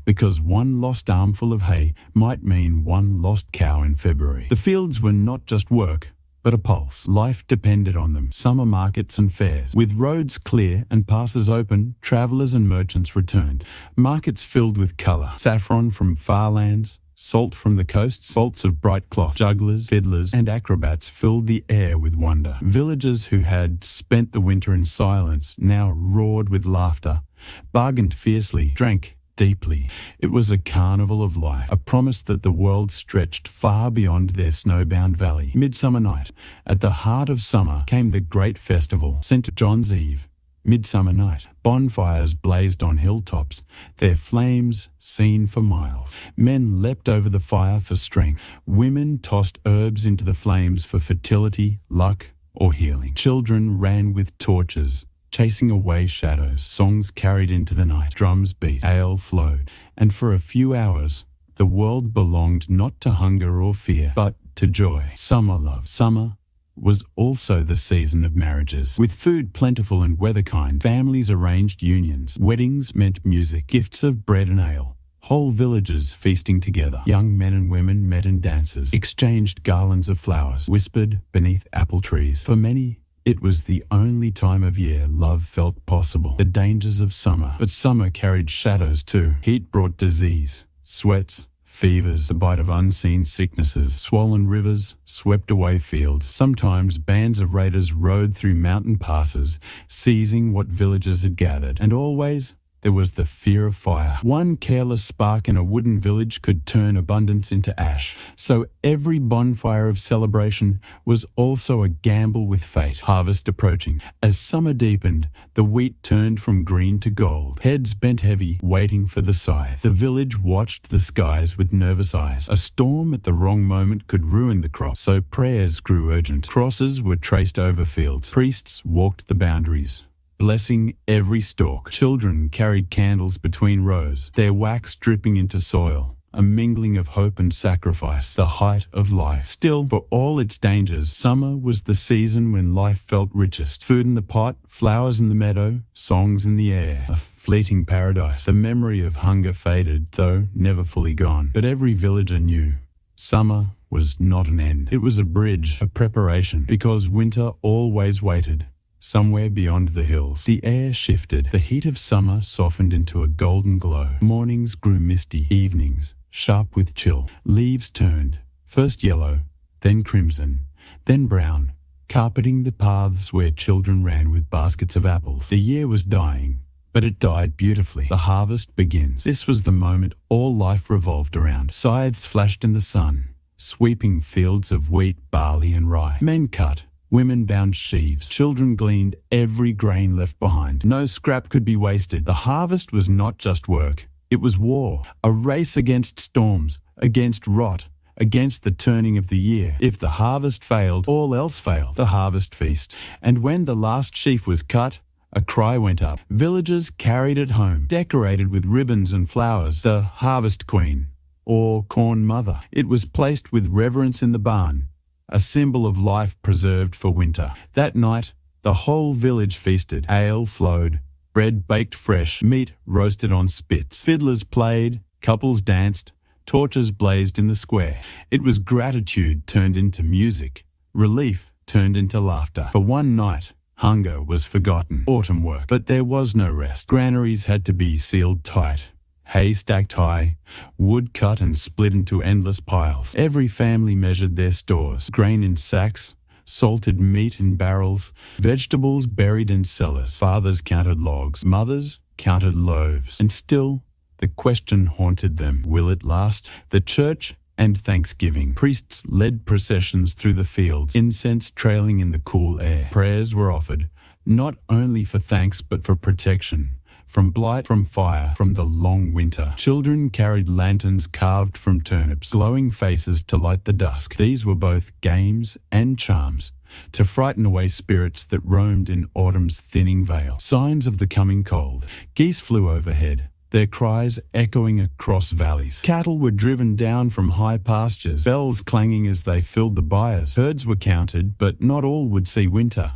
Speaker 1: because one lost armful of hay might mean one lost cow in February. The fields were not just work, but a pulse. Life depended on them. Summer markets and fairs. With roads clear and passes open, travellers and merchants returned. Markets filled with colour. Saffron from far lands, salt from the coasts, bolts of bright cloth, jugglers, fiddlers, and acrobats filled the air with wonder. Villagers who had spent the winter in silence now roared with laughter, bargained fiercely, drank deeply. It was a carnival of life, a promise that the world stretched far beyond their snowbound valley. Midsummer night. At the heart of summer came the great festival, St. John's Eve. Midsummer night. Bonfires blazed on hilltops, their flames seen for miles. Men leapt over the fire for strength. Women tossed herbs into the flames for fertility, luck, or healing. Children ran with torches, chasing away shadows. Songs carried into the night. Drums beat. Ale flowed. And for a few hours, the world belonged not to hunger or fear, but to joy. Summer love. Summer was also the season of marriages. With food plentiful and weather kind, families arranged unions. Weddings meant music, gifts of bread and ale. Whole villages feasting together. Young men and women met in dances, exchanged garlands of flowers, whispered beneath apple trees. For many, it was the only time of year love felt possible. The dangers of summer. But summer carried shadows too. Heat brought disease, sweats, fevers, the bite of unseen sicknesses. Swollen rivers swept away fields. Sometimes bands of raiders rode through mountain passes, seizing what villagers had gathered. And always there was the fear of fire. One careless spark in a wooden village could turn abundance into ash. So every bonfire of celebration was also a gamble with fate. Harvest approaching. As summer deepened, the wheat turned from green to gold. Heads bent heavy, waiting for the scythe. The village watched the skies with nervous eyes. A storm at the wrong moment could ruin the crop, so prayers grew urgent. Crosses were traced over fields. Priests walked the boundaries, blessing every stalk. Children carried candles between rows, their wax dripping into soil, a mingling of hope and sacrifice, the height of life. Still, for all its dangers, summer was the season when life felt richest. Food in the pot, flowers in the meadow, songs in the air, a fleeting paradise. The memory of hunger faded, though never fully gone. But every villager knew summer was not an end. It was a bridge, a preparation, because winter always waited. Somewhere beyond the hills, the air shifted. The heat of summer softened into a golden glow. Mornings grew misty, evenings sharp with chill. Leaves turned, first yellow, then crimson, then brown, carpeting the paths where children ran with baskets of apples. The year was dying, but it died beautifully. The harvest begins. This was the moment all life revolved around. Scythes flashed in the sun, sweeping fields of wheat, barley, and rye. Men cut. Women bound sheaves. Children gleaned every grain left behind. No scrap could be wasted. The harvest was not just work. It was war. A race against storms, against rot, against the turning of the year. If the harvest failed, all else failed. The harvest feast. And when the last sheaf was cut, a cry went up. Villagers carried it home, decorated with ribbons and flowers. The harvest queen, or corn mother. It was placed with reverence in the barn, a symbol of life preserved for winter. That night, the whole village feasted. Ale flowed, bread baked fresh, meat roasted on spits. Fiddlers played, couples danced, torches blazed in the square. It was gratitude turned into music, relief turned into laughter. For one night, hunger was forgotten. Autumn work. But there was no rest. Granaries had to be sealed tight. Hay stacked high, wood cut and split into endless piles. Every family measured their stores. Grain in sacks, salted meat in barrels, vegetables buried in cellars. Fathers counted logs, mothers counted loaves. And still, the question haunted them. Will it last? The church and Thanksgiving. Priests led processions through the fields, incense trailing in the cool air. Prayers were offered, not only for thanks but for protection. From blight, from fire, from the long winter. Children carried lanterns carved from turnips, glowing faces to light the dusk. These were both games and charms, to frighten away spirits that roamed in autumn's thinning veil. Signs of the coming cold. Geese flew overhead, their cries echoing across valleys. Cattle were driven down from high pastures, bells clanging as they filled the byres. Herds were counted, but not all would see winter.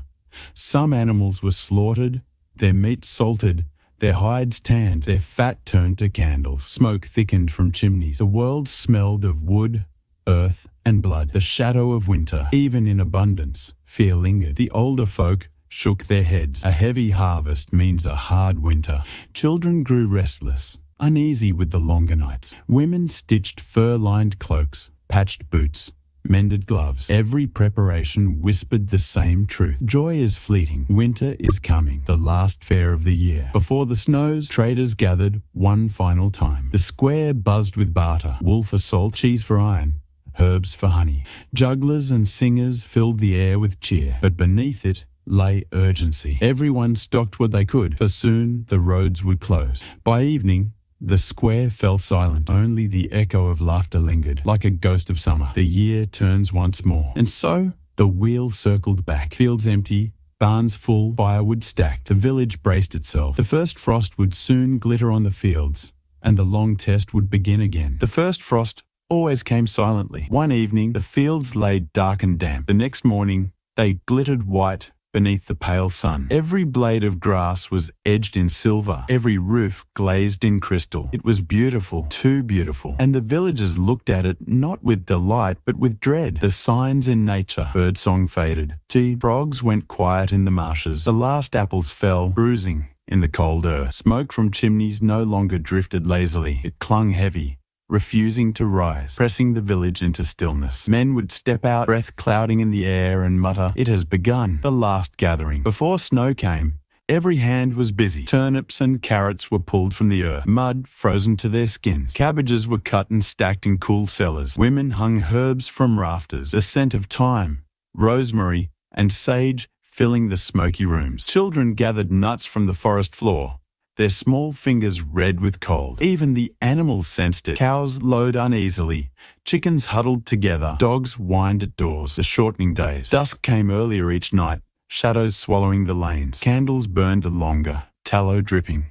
Speaker 1: Some animals were slaughtered, their meat salted, Their hides tanned, their fat turned to candles. Smoke thickened from chimneys. The world smelled of wood, earth, and blood. The shadow of winter, even in abundance, fear lingered. The older folk shook their heads. A heavy harvest means a hard winter. Children grew restless, uneasy with the longer nights. Women stitched fur-lined cloaks, patched boots, mended gloves. Every preparation whispered the same truth. Joy is fleeting. Winter is coming. The last fair of the year. Before the snows, traders gathered one final time. The square buzzed with barter. Wool for salt, cheese for iron, herbs for honey. Jugglers and singers filled the air with cheer. But beneath it lay urgency. Everyone stocked what they could, for soon the roads would close. By evening, the square fell silent. Only the echo of laughter lingered, like a ghost of summer. The year turns once more. And so the wheel circled back. Fields empty, barns full, firewood stacked. The village braced itself. The first frost would soon glitter on the fields, and the long test would begin again. The first frost always came silently. One evening, the fields lay dark and damp. The next morning, they glittered white beneath the pale sun. Every blade of grass was edged in silver, every roof glazed in crystal. It was beautiful, too beautiful, and the villagers looked at it not with delight but with dread. The signs in nature, birdsong faded. Frogs went quiet in the marshes. The last apples fell, bruising in the cold earth. Smoke from chimneys no longer drifted lazily. It clung heavy, refusing to rise, pressing the village into stillness. Men would step out, breath clouding in the air, and mutter, "It has begun." The last gathering. Before snow came, every hand was busy. Turnips and carrots were pulled from the earth, mud frozen to their skins. Cabbages were cut and stacked in cool cellars. Women hung herbs from rafters, the scent of thyme, rosemary, and sage filling the smoky rooms. Children gathered nuts from the forest floor, their small fingers red with cold. Even the animals sensed it. Cows lowed uneasily. Chickens huddled together. Dogs whined at doors. The shortening days. Dusk came earlier each night, shadows swallowing the lanes. Candles burned longer, tallow dripping,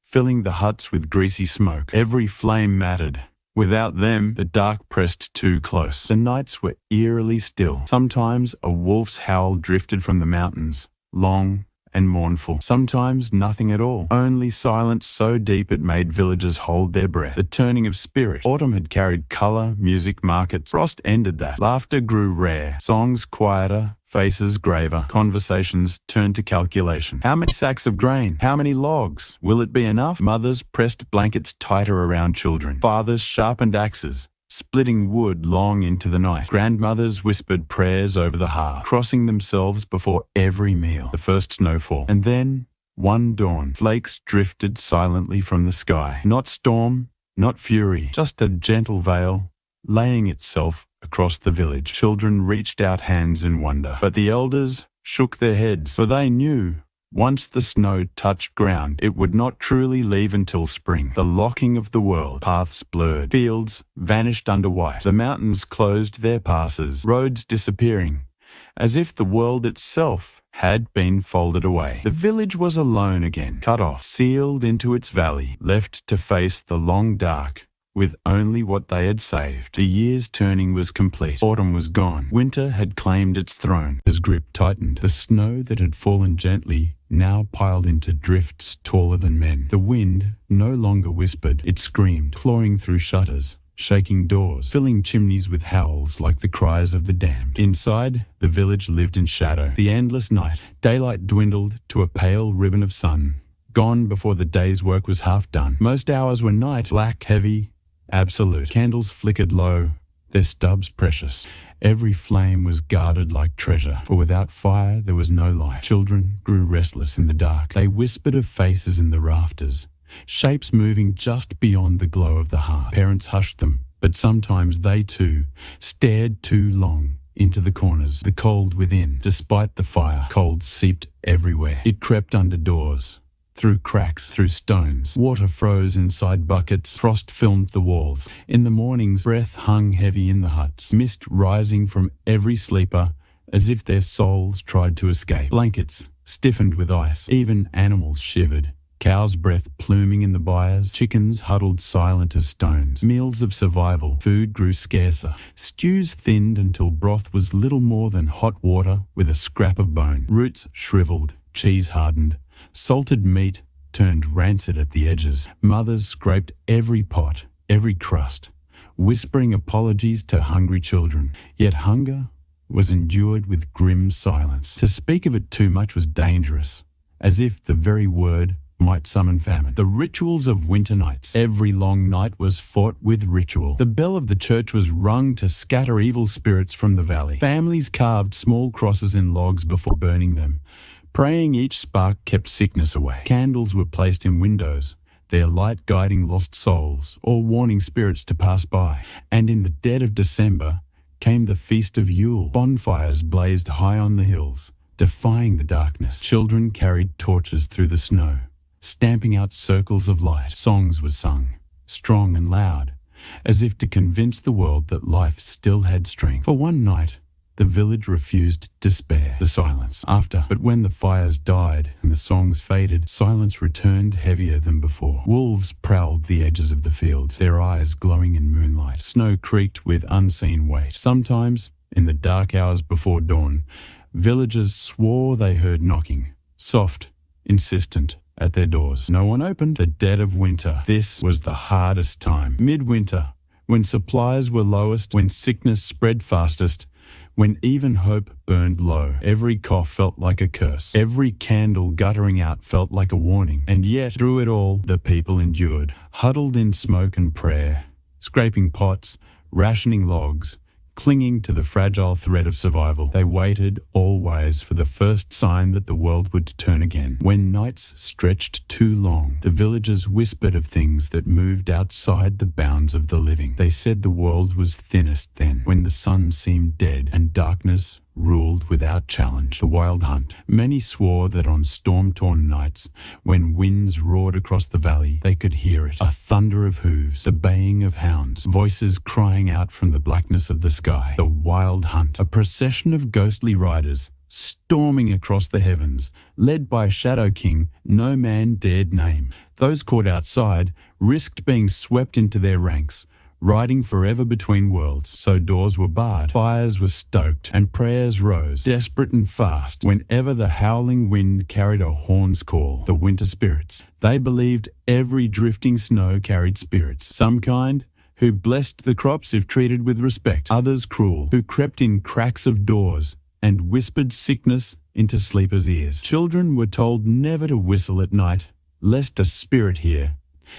Speaker 1: filling the huts with greasy smoke. Every flame mattered. Without them, the dark pressed too close. The nights were eerily still. Sometimes a wolf's howl drifted from the mountains, long and mournful. Sometimes nothing at all. Only silence so deep it made villagers hold their breath. The turning of spirit. Autumn had carried colour, music, markets. Frost ended that. Laughter grew rare. Songs quieter, faces graver. Conversations turned to calculation. How many sacks of grain? How many logs? Will it be enough? Mothers pressed blankets tighter around children. Fathers sharpened axes, splitting wood long into the night. Grandmothers whispered prayers over the hearth, crossing themselves before every meal. The first snowfall. And then, one dawn, flakes drifted silently from the sky. Not storm, not fury, just a gentle veil, laying itself across the village. Children reached out hands in wonder, but the elders shook their heads, for they knew once the snow touched ground, it would not truly leave until spring. The locking of the world. Paths blurred. Fields vanished under white. The mountains closed their passes, roads disappearing, as if the world itself had been folded away. The village was alone again, cut off, sealed into its valley, left to face the long dark with only what they had saved. The year's turning was complete. Autumn was gone. Winter had claimed its throne. His grip tightened. The snow that had fallen gently now piled into drifts taller than men. The wind no longer whispered. It screamed, clawing through shutters, shaking doors, filling chimneys with howls like the cries of the damned. Inside, the village lived in shadow. The endless night. Daylight dwindled to a pale ribbon of sun, gone before the day's work was half done. Most hours were night, black, heavy, absolute. Candles flickered low, their stubs precious. Every flame was guarded like treasure, for without fire there was no light. Children grew restless in the dark. They whispered of faces in the rafters, shapes moving just beyond the glow of the hearth. Parents hushed them, but sometimes they too stared too long into the corners. The cold within, despite the fire, cold seeped everywhere. It crept under doors, through cracks, through stones. Water froze inside buckets. Frost filmed the walls. In the mornings, breath hung heavy in the huts. Mist rising from every sleeper, as if their souls tried to escape. Blankets stiffened with ice. Even animals shivered. Cow's breath pluming in the byres. Chickens huddled silent as stones. Meals of survival. Food grew scarcer. Stews thinned until broth was little more than hot water with a scrap of bone. Roots shriveled. Cheese hardened. Salted meat turned rancid at the edges. Mothers scraped every pot, every crust, whispering apologies to hungry children. Yet hunger was endured with grim silence. To speak of it too much was dangerous, as if the very word might summon famine. The rituals of winter nights. Every long night was fought with ritual. The bell of the church was rung to scatter evil spirits from the valley. Families carved small crosses in logs before burning them. Praying each spark kept sickness away. Candles were placed in windows, their light guiding lost souls or warning spirits to pass by. And in the dead of December came the feast of Yule. Bonfires blazed high on the hills, defying the darkness. Children carried torches through the snow, stamping out circles of light. Songs were sung, strong and loud, as if to convince the world that life still had strength. For one night, the village refused to spare the silence. But when the fires died and the songs faded, silence returned heavier than before. Wolves prowled the edges of the fields, their eyes glowing in moonlight. Snow creaked with unseen weight. Sometimes, in the dark hours before dawn, villagers swore they heard knocking, soft, insistent, at their doors. No one opened. The dead of winter. This was the hardest time. Midwinter, when supplies were lowest, when sickness spread fastest, when even hope burned low. Every cough felt like a curse. Every candle guttering out felt like a warning. And yet, through it all, the people endured, huddled in smoke and prayer, scraping pots, rationing logs, clinging to the fragile thread of survival. They waited always for the first sign that the world would turn again. When nights stretched too long, the villagers whispered of things that moved outside the bounds of the living. They said the world was thinnest then, when the sun seemed dead and darkness ruled without challenge. The wild hunt. Many swore that on storm-torn nights, when winds roared across the valley, they could hear it. A thunder of hooves, the baying of hounds, voices crying out from the blackness of the sky. The wild hunt. A procession of ghostly riders, storming across the heavens, led by a shadow king no man dared name. Those caught outside risked being swept into their ranks, riding forever between worlds. So doors were barred, fires were stoked, and prayers rose, desperate and fast, whenever the howling wind carried a horn's call. The winter spirits. They believed every drifting snow carried spirits, some kind, who blessed the crops if treated with respect, others cruel, who crept in cracks of doors and whispered sickness into sleepers' ears. Children were told never to whistle at night, lest a spirit hear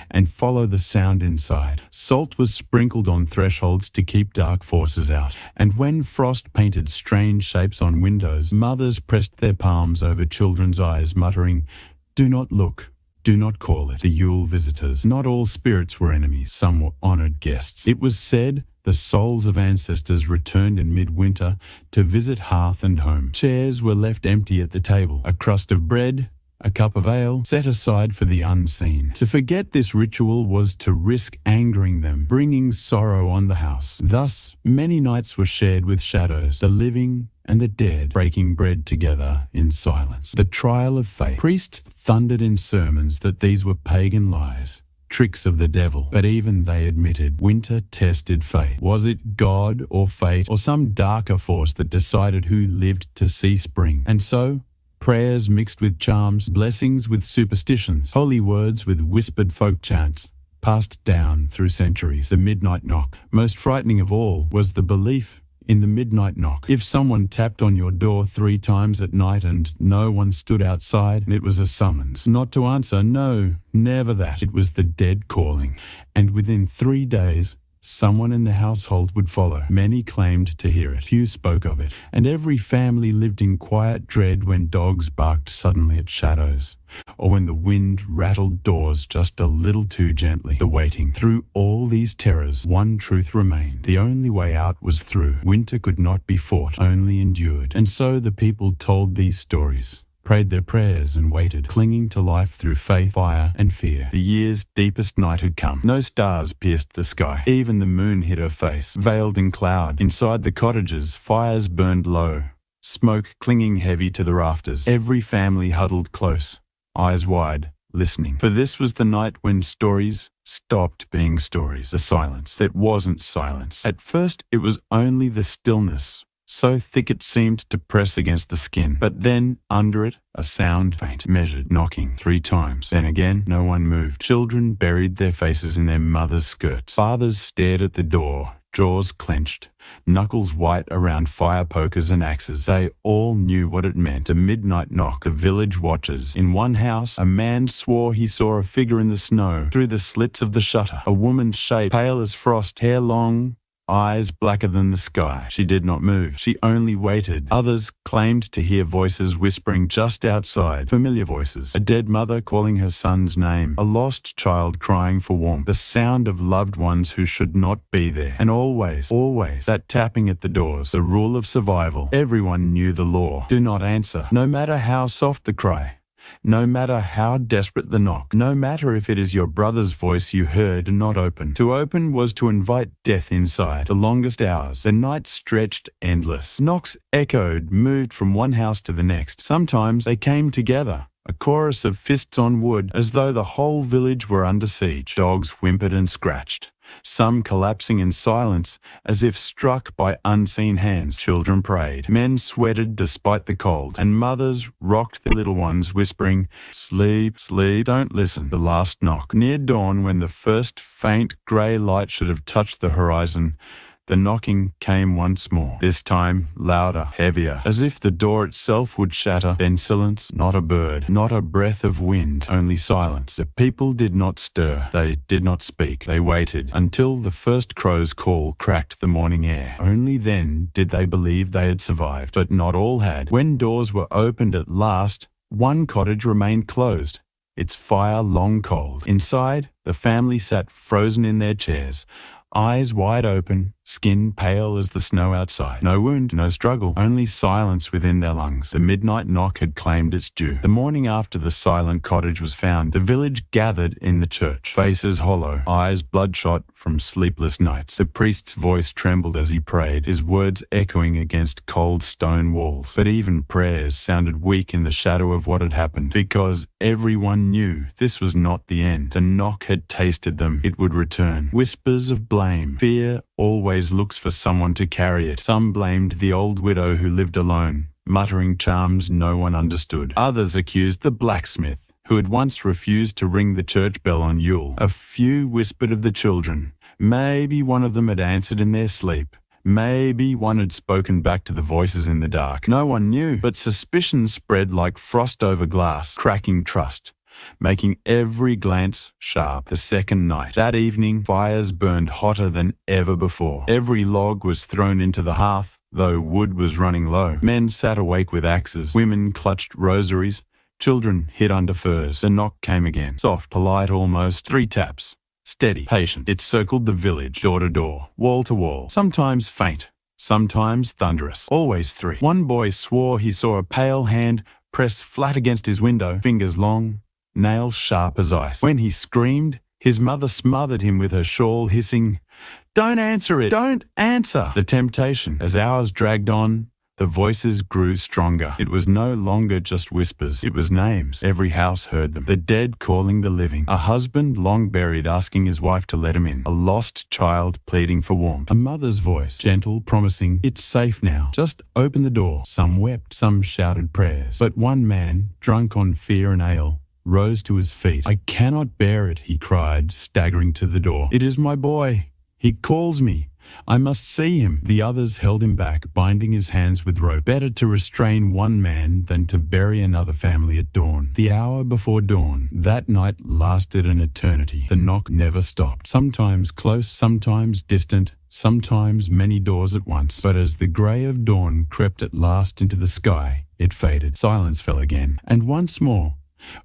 Speaker 1: and follow the sound inside. Salt was sprinkled on thresholds to keep dark forces out. And when frost painted strange shapes on windows, mothers pressed their palms over children's eyes, muttering, "Do not look, do not call it." The Yule visitors. Not all spirits were enemies. Some were honored guests. It was said the souls of ancestors returned in midwinter to visit hearth and home. Chairs were left empty at the table. A crust of bread, a cup of ale, set aside for the unseen. To forget this ritual was to risk angering them, bringing sorrow on the house. Thus, many nights were shared with shadows, the living and the dead breaking bread together in silence. The trial of fate. Priests thundered in sermons that these were pagan lies, tricks of the devil, but even they admitted winter tested faith. Was it God or fate or some darker force that decided who lived to see spring? And so, prayers mixed with charms, blessings with superstitions, holy words with whispered folk chants, passed down through centuries. The midnight knock. Most frightening of all was the belief in the midnight knock. If someone tapped on your door 3 times at night and no one stood outside, it was a summons. Not to answer, no, never that. It was the dead calling. And within 3 days, someone in the household would follow. Many claimed to hear it. Few spoke of it. And every family lived in quiet dread when dogs barked suddenly at shadows, or when the wind rattled doors just a little too gently. The waiting. Through all these terrors, one truth remained. The only way out was through. Winter could not be fought, only endured. And so the people told these stories, prayed their prayers and waited, clinging to life through faith, fire, and fear. The year's deepest night had come. No stars pierced the sky. Even the moon hid her face, veiled in cloud. Inside the cottages, fires burned low, smoke clinging heavy to the rafters. Every family huddled close, eyes wide, listening. For this was the night when stories stopped being stories. The silence that wasn't silence. At first, it was only the stillness, so thick it seemed to press against the skin. But then, under it, a sound, faint, measured, knocking 3 times. Then again, no one moved. Children buried their faces in their mothers' skirts. Fathers stared at the door, jaws clenched, knuckles white around fire pokers and axes. They all knew what it meant. The midnight knock, the village watchers. In one house, a man swore he saw a figure in the snow through the slits of the shutter. A woman's shape, pale as frost, hair long, eyes blacker than the sky. She did not move. She only waited. Others claimed to hear voices whispering just outside. Familiar voices. A dead mother calling her son's name. A lost child crying for warmth. The sound of loved ones who should not be there. And always, always, that tapping at the doors. The rule of survival. Everyone knew the law. Do not answer. No matter how soft the cry. No matter how desperate the knock, no matter if it is your brother's voice you heard, not open. To open was to invite death inside. The longest hours, the night stretched endless. Knocks echoed, moved from one house to the next. Sometimes they came together, a chorus of fists on wood, as though the whole village were under siege. Dogs whimpered and scratched, some collapsing in silence as if struck by unseen hands. Children prayed. Men sweated despite the cold, and mothers rocked their little ones, whispering, "Sleep, sleep, don't listen." The last knock. Near dawn, when the first faint grey light should have touched the horizon, the knocking came once more, this time louder, heavier, as if the door itself would shatter. Then silence, not a bird, not a breath of wind, only silence. The people did not stir, they did not speak. They waited until the first crow's call cracked the morning air. Only then did they believe they had survived, but not all had. When doors were opened at last, one cottage remained closed, its fire long cold. Inside, the family sat frozen in their chairs, eyes wide open, skin pale as the snow outside. No wound, no struggle, only silence within their lungs. The midnight knock had claimed its due. The morning after the silent cottage was found, the village gathered in the church, faces hollow, eyes bloodshot from sleepless nights. The priest's voice trembled as he prayed, his words echoing against cold stone walls. But even prayers sounded weak in the shadow of what had happened, because everyone knew this was not the end. The knock had tasted them. It would return. Whispers of blame. Fear always looks for someone to carry it. Some blamed the old widow who lived alone, muttering charms no one understood. Others accused the blacksmith, who had once refused to ring the church bell on Yule. A few whispered of the children. Maybe one of them had answered in their sleep. Maybe one had spoken back to the voices in the dark. No one knew, but suspicion spread like frost over glass, cracking trust, making every glance sharp. The second night. That evening, fires burned hotter than ever before. Every log was thrown into the hearth, though wood was running low. Men sat awake with axes. Women clutched rosaries. Children hid under furs. The knock came again. Soft, polite almost. 3 taps. Steady, patient. It circled the village, door to door, wall to wall. Sometimes faint, sometimes thunderous. Always 3. One boy swore he saw a pale hand press flat against his window, fingers long, nails sharp as ice. When he screamed, his mother smothered him with her shawl, hissing, "Don't answer it! Don't answer!" The temptation. As hours dragged on, the voices grew stronger. It was no longer just whispers. It was names. Every house heard them. The dead calling the living. A husband long buried asking his wife to let him in. A lost child pleading for warmth. A mother's voice, gentle, promising, "It's safe now. Just open the door." Some wept. Some shouted prayers. But one man, drunk on fear and ale, rose to his feet. "I cannot bear it," he cried, staggering to the door. "It is my boy. He calls me. I must see him." The others held him back, binding his hands with rope. Better to restrain one man than to bury another family at dawn. The hour before dawn. That night lasted an eternity. The knock never stopped. Sometimes close, sometimes distant, sometimes many doors at once. But as the grey of dawn crept at last into the sky, it faded. Silence fell again. And once more,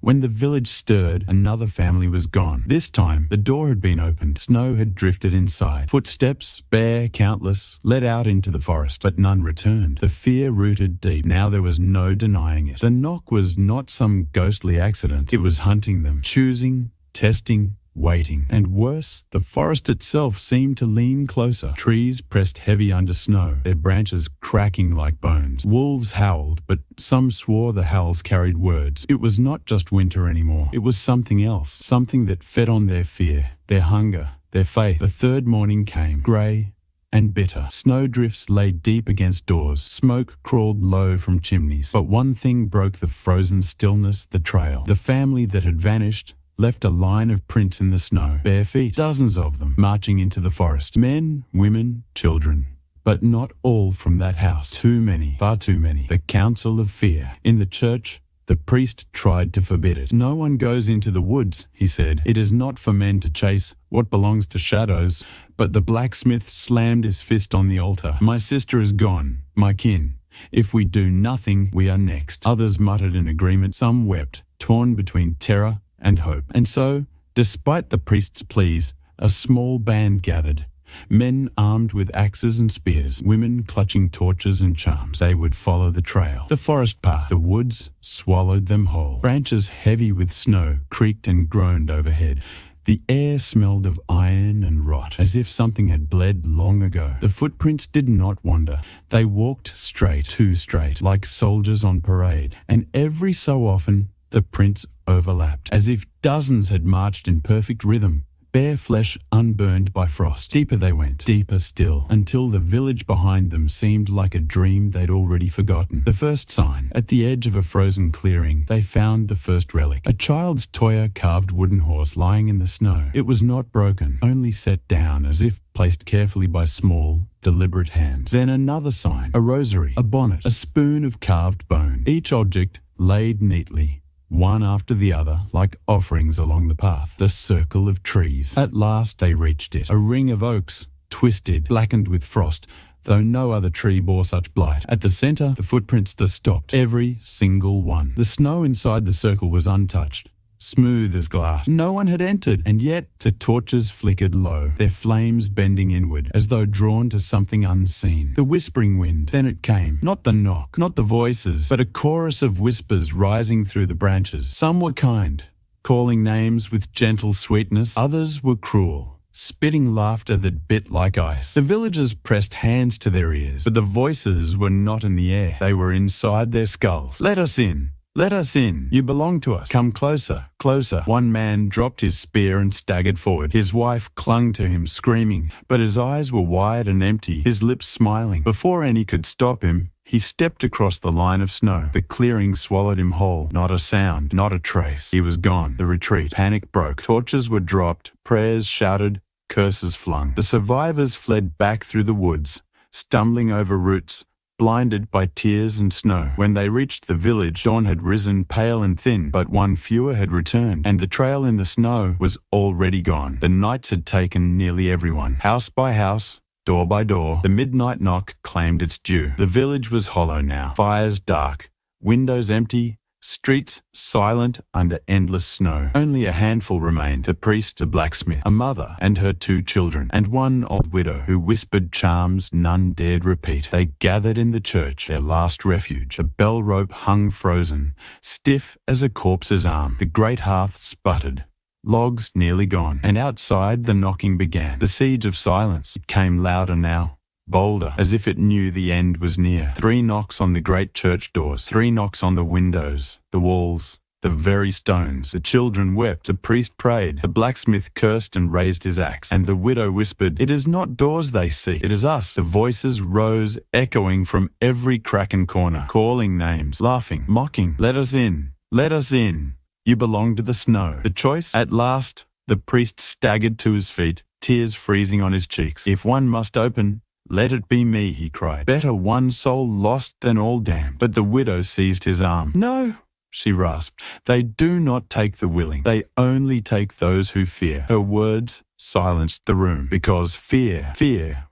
Speaker 1: when the village stirred, another family was gone. This time, the door had been opened. Snow had drifted inside. Footsteps, bare, countless, led out into the forest, but none returned. The fear rooted deep. Now there was no denying it. The knock was not some ghostly accident. It was hunting them, choosing, testing, waiting. And worse, the forest itself seemed to lean closer. Trees pressed heavy under snow, their branches cracking like bones. Wolves howled, but some swore the howls carried words. It was not just winter anymore. It was something else, something that fed on their fear, their hunger, their faith. The third morning came, grey, and bitter. Snowdrifts lay deep against doors. Smoke crawled low from chimneys. But one thing broke the frozen stillness: the trail. The family that had vanished left a line of prints in the snow. Bare feet, dozens of them, marching into the forest. Men, women, children. But not all from that house. Too many, far too many. The council of fear. In the church, the priest tried to forbid it. "No one goes into the woods," he said. "It is not for men to chase what belongs to shadows." But the blacksmith slammed his fist on the altar. "My sister is gone, my kin. If we do nothing, we are next." Others muttered in agreement. Some wept, torn between terror and hope. And so, despite the priest's pleas, a small band gathered. Men armed with axes and spears, women clutching torches and charms. They would follow the trail, the forest path. The woods swallowed them whole. Branches heavy with snow creaked and groaned overhead. The air smelled of iron and rot, as if something had bled long ago. The footprints did not wander. They walked straight, too straight, like soldiers on parade. And every so often, the prints overlapped, as if dozens had marched in perfect rhythm. Bare flesh unburned by frost. Deeper they went, deeper still, until the village behind them seemed like a dream they'd already forgotten. The first sign. At the edge of a frozen clearing, they found the first relic. A child's Toya carved wooden horse lying in the snow. It was not broken, only set down as if placed carefully by small, deliberate hands. Then another sign. A rosary, a bonnet, a spoon of carved bone. Each object laid neatly, one after the other, like offerings along the path. The circle of trees. At last they reached it. A ring of oaks, twisted, blackened with frost, though no other tree bore such blight. At the centre, the footprints stopped, every single one. The snow inside the circle was untouched, smooth as glass. No one had entered, and yet the torches flickered low, their flames bending inward, as though drawn to something unseen. The whispering wind. Then it came. Not the knock, not the voices, but a chorus of whispers rising through the branches. Some were kind, calling names with gentle sweetness. Others were cruel, spitting laughter that bit like ice. The villagers pressed hands to their ears, but the voices were not in the air. They were inside their skulls. "Let us in. Let us in. You belong to us. Come closer, closer." One man dropped his spear and staggered forward. His wife clung to him, screaming, but his eyes were wide and empty, his lips smiling. Before any could stop him, he stepped across the line of snow. The clearing swallowed him whole. Not a sound, not a trace. He was gone. The retreat. Panic broke. Torches were dropped, prayers shouted, curses flung. The survivors fled back through the woods, stumbling over roots, blinded by tears and snow. When they reached the village, dawn had risen pale and thin, but one fewer had returned, and the trail in the snow was already gone. The nights had taken nearly everyone. House by house, door by door, the midnight knock claimed its due. The village was hollow now, fires dark, windows empty, streets silent under endless snow. Only a handful remained: the priest, the blacksmith, a mother and her 2 children, and one old widow who whispered charms none dared repeat. They gathered in the church, their last refuge. A bell rope hung frozen, stiff as a corpse's arm. The great hearth sputtered, logs nearly gone, and outside the knocking began. The siege of silence. It came louder now, bolder, as if it knew the end was near. 3 knocks on the great church doors, 3 knocks on the windows, the walls, the very stones. The children wept, the priest prayed, the blacksmith cursed and raised his axe, and the widow whispered, "It is not doors they seek, it is us." The voices rose, echoing from every crack and corner, calling names, laughing, mocking. "Let us in, let us in. You belong to the snow." The choice? At last, the priest staggered to his feet, tears freezing on his cheeks. "If one must open, let it be me," he cried. "Better one soul lost than all damned." But the widow seized his arm. "No," she rasped. "They do not take the willing. They only take those who fear." Her words silenced the room, because fear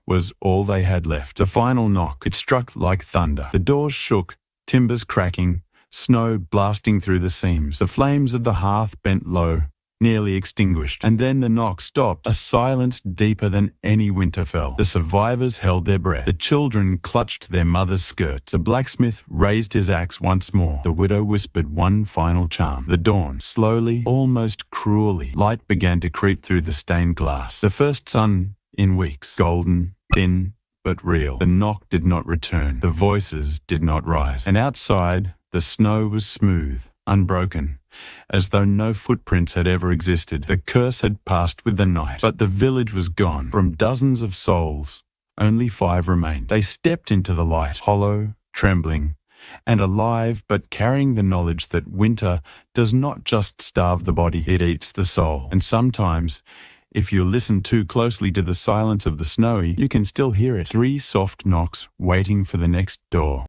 Speaker 1: was all they had left. The final knock. It struck like thunder. The doors shook, timbers cracking, snow blasting through the seams. The flames of the hearth bent low, nearly extinguished. And then the knock stopped, a silence deeper than any Winterfell. The survivors held their breath. The children clutched their mother's skirts. The blacksmith raised his axe once more. The widow whispered one final charm. The dawn, slowly, almost cruelly, light began to creep through the stained glass. The first sun in weeks, golden, thin, but real. The knock did not return. The voices did not rise. And outside, the snow was smooth, unbroken, as though no footprints had ever existed. The curse had passed with the night, but the village was gone. From dozens of souls, Only 5 remained. They stepped into the light, hollow, trembling, and alive, but carrying the knowledge that winter does not just starve the body, it eats the soul. And sometimes, if you listen too closely to the silence of the snowy, you can still hear it. 3 soft knocks waiting for the next door.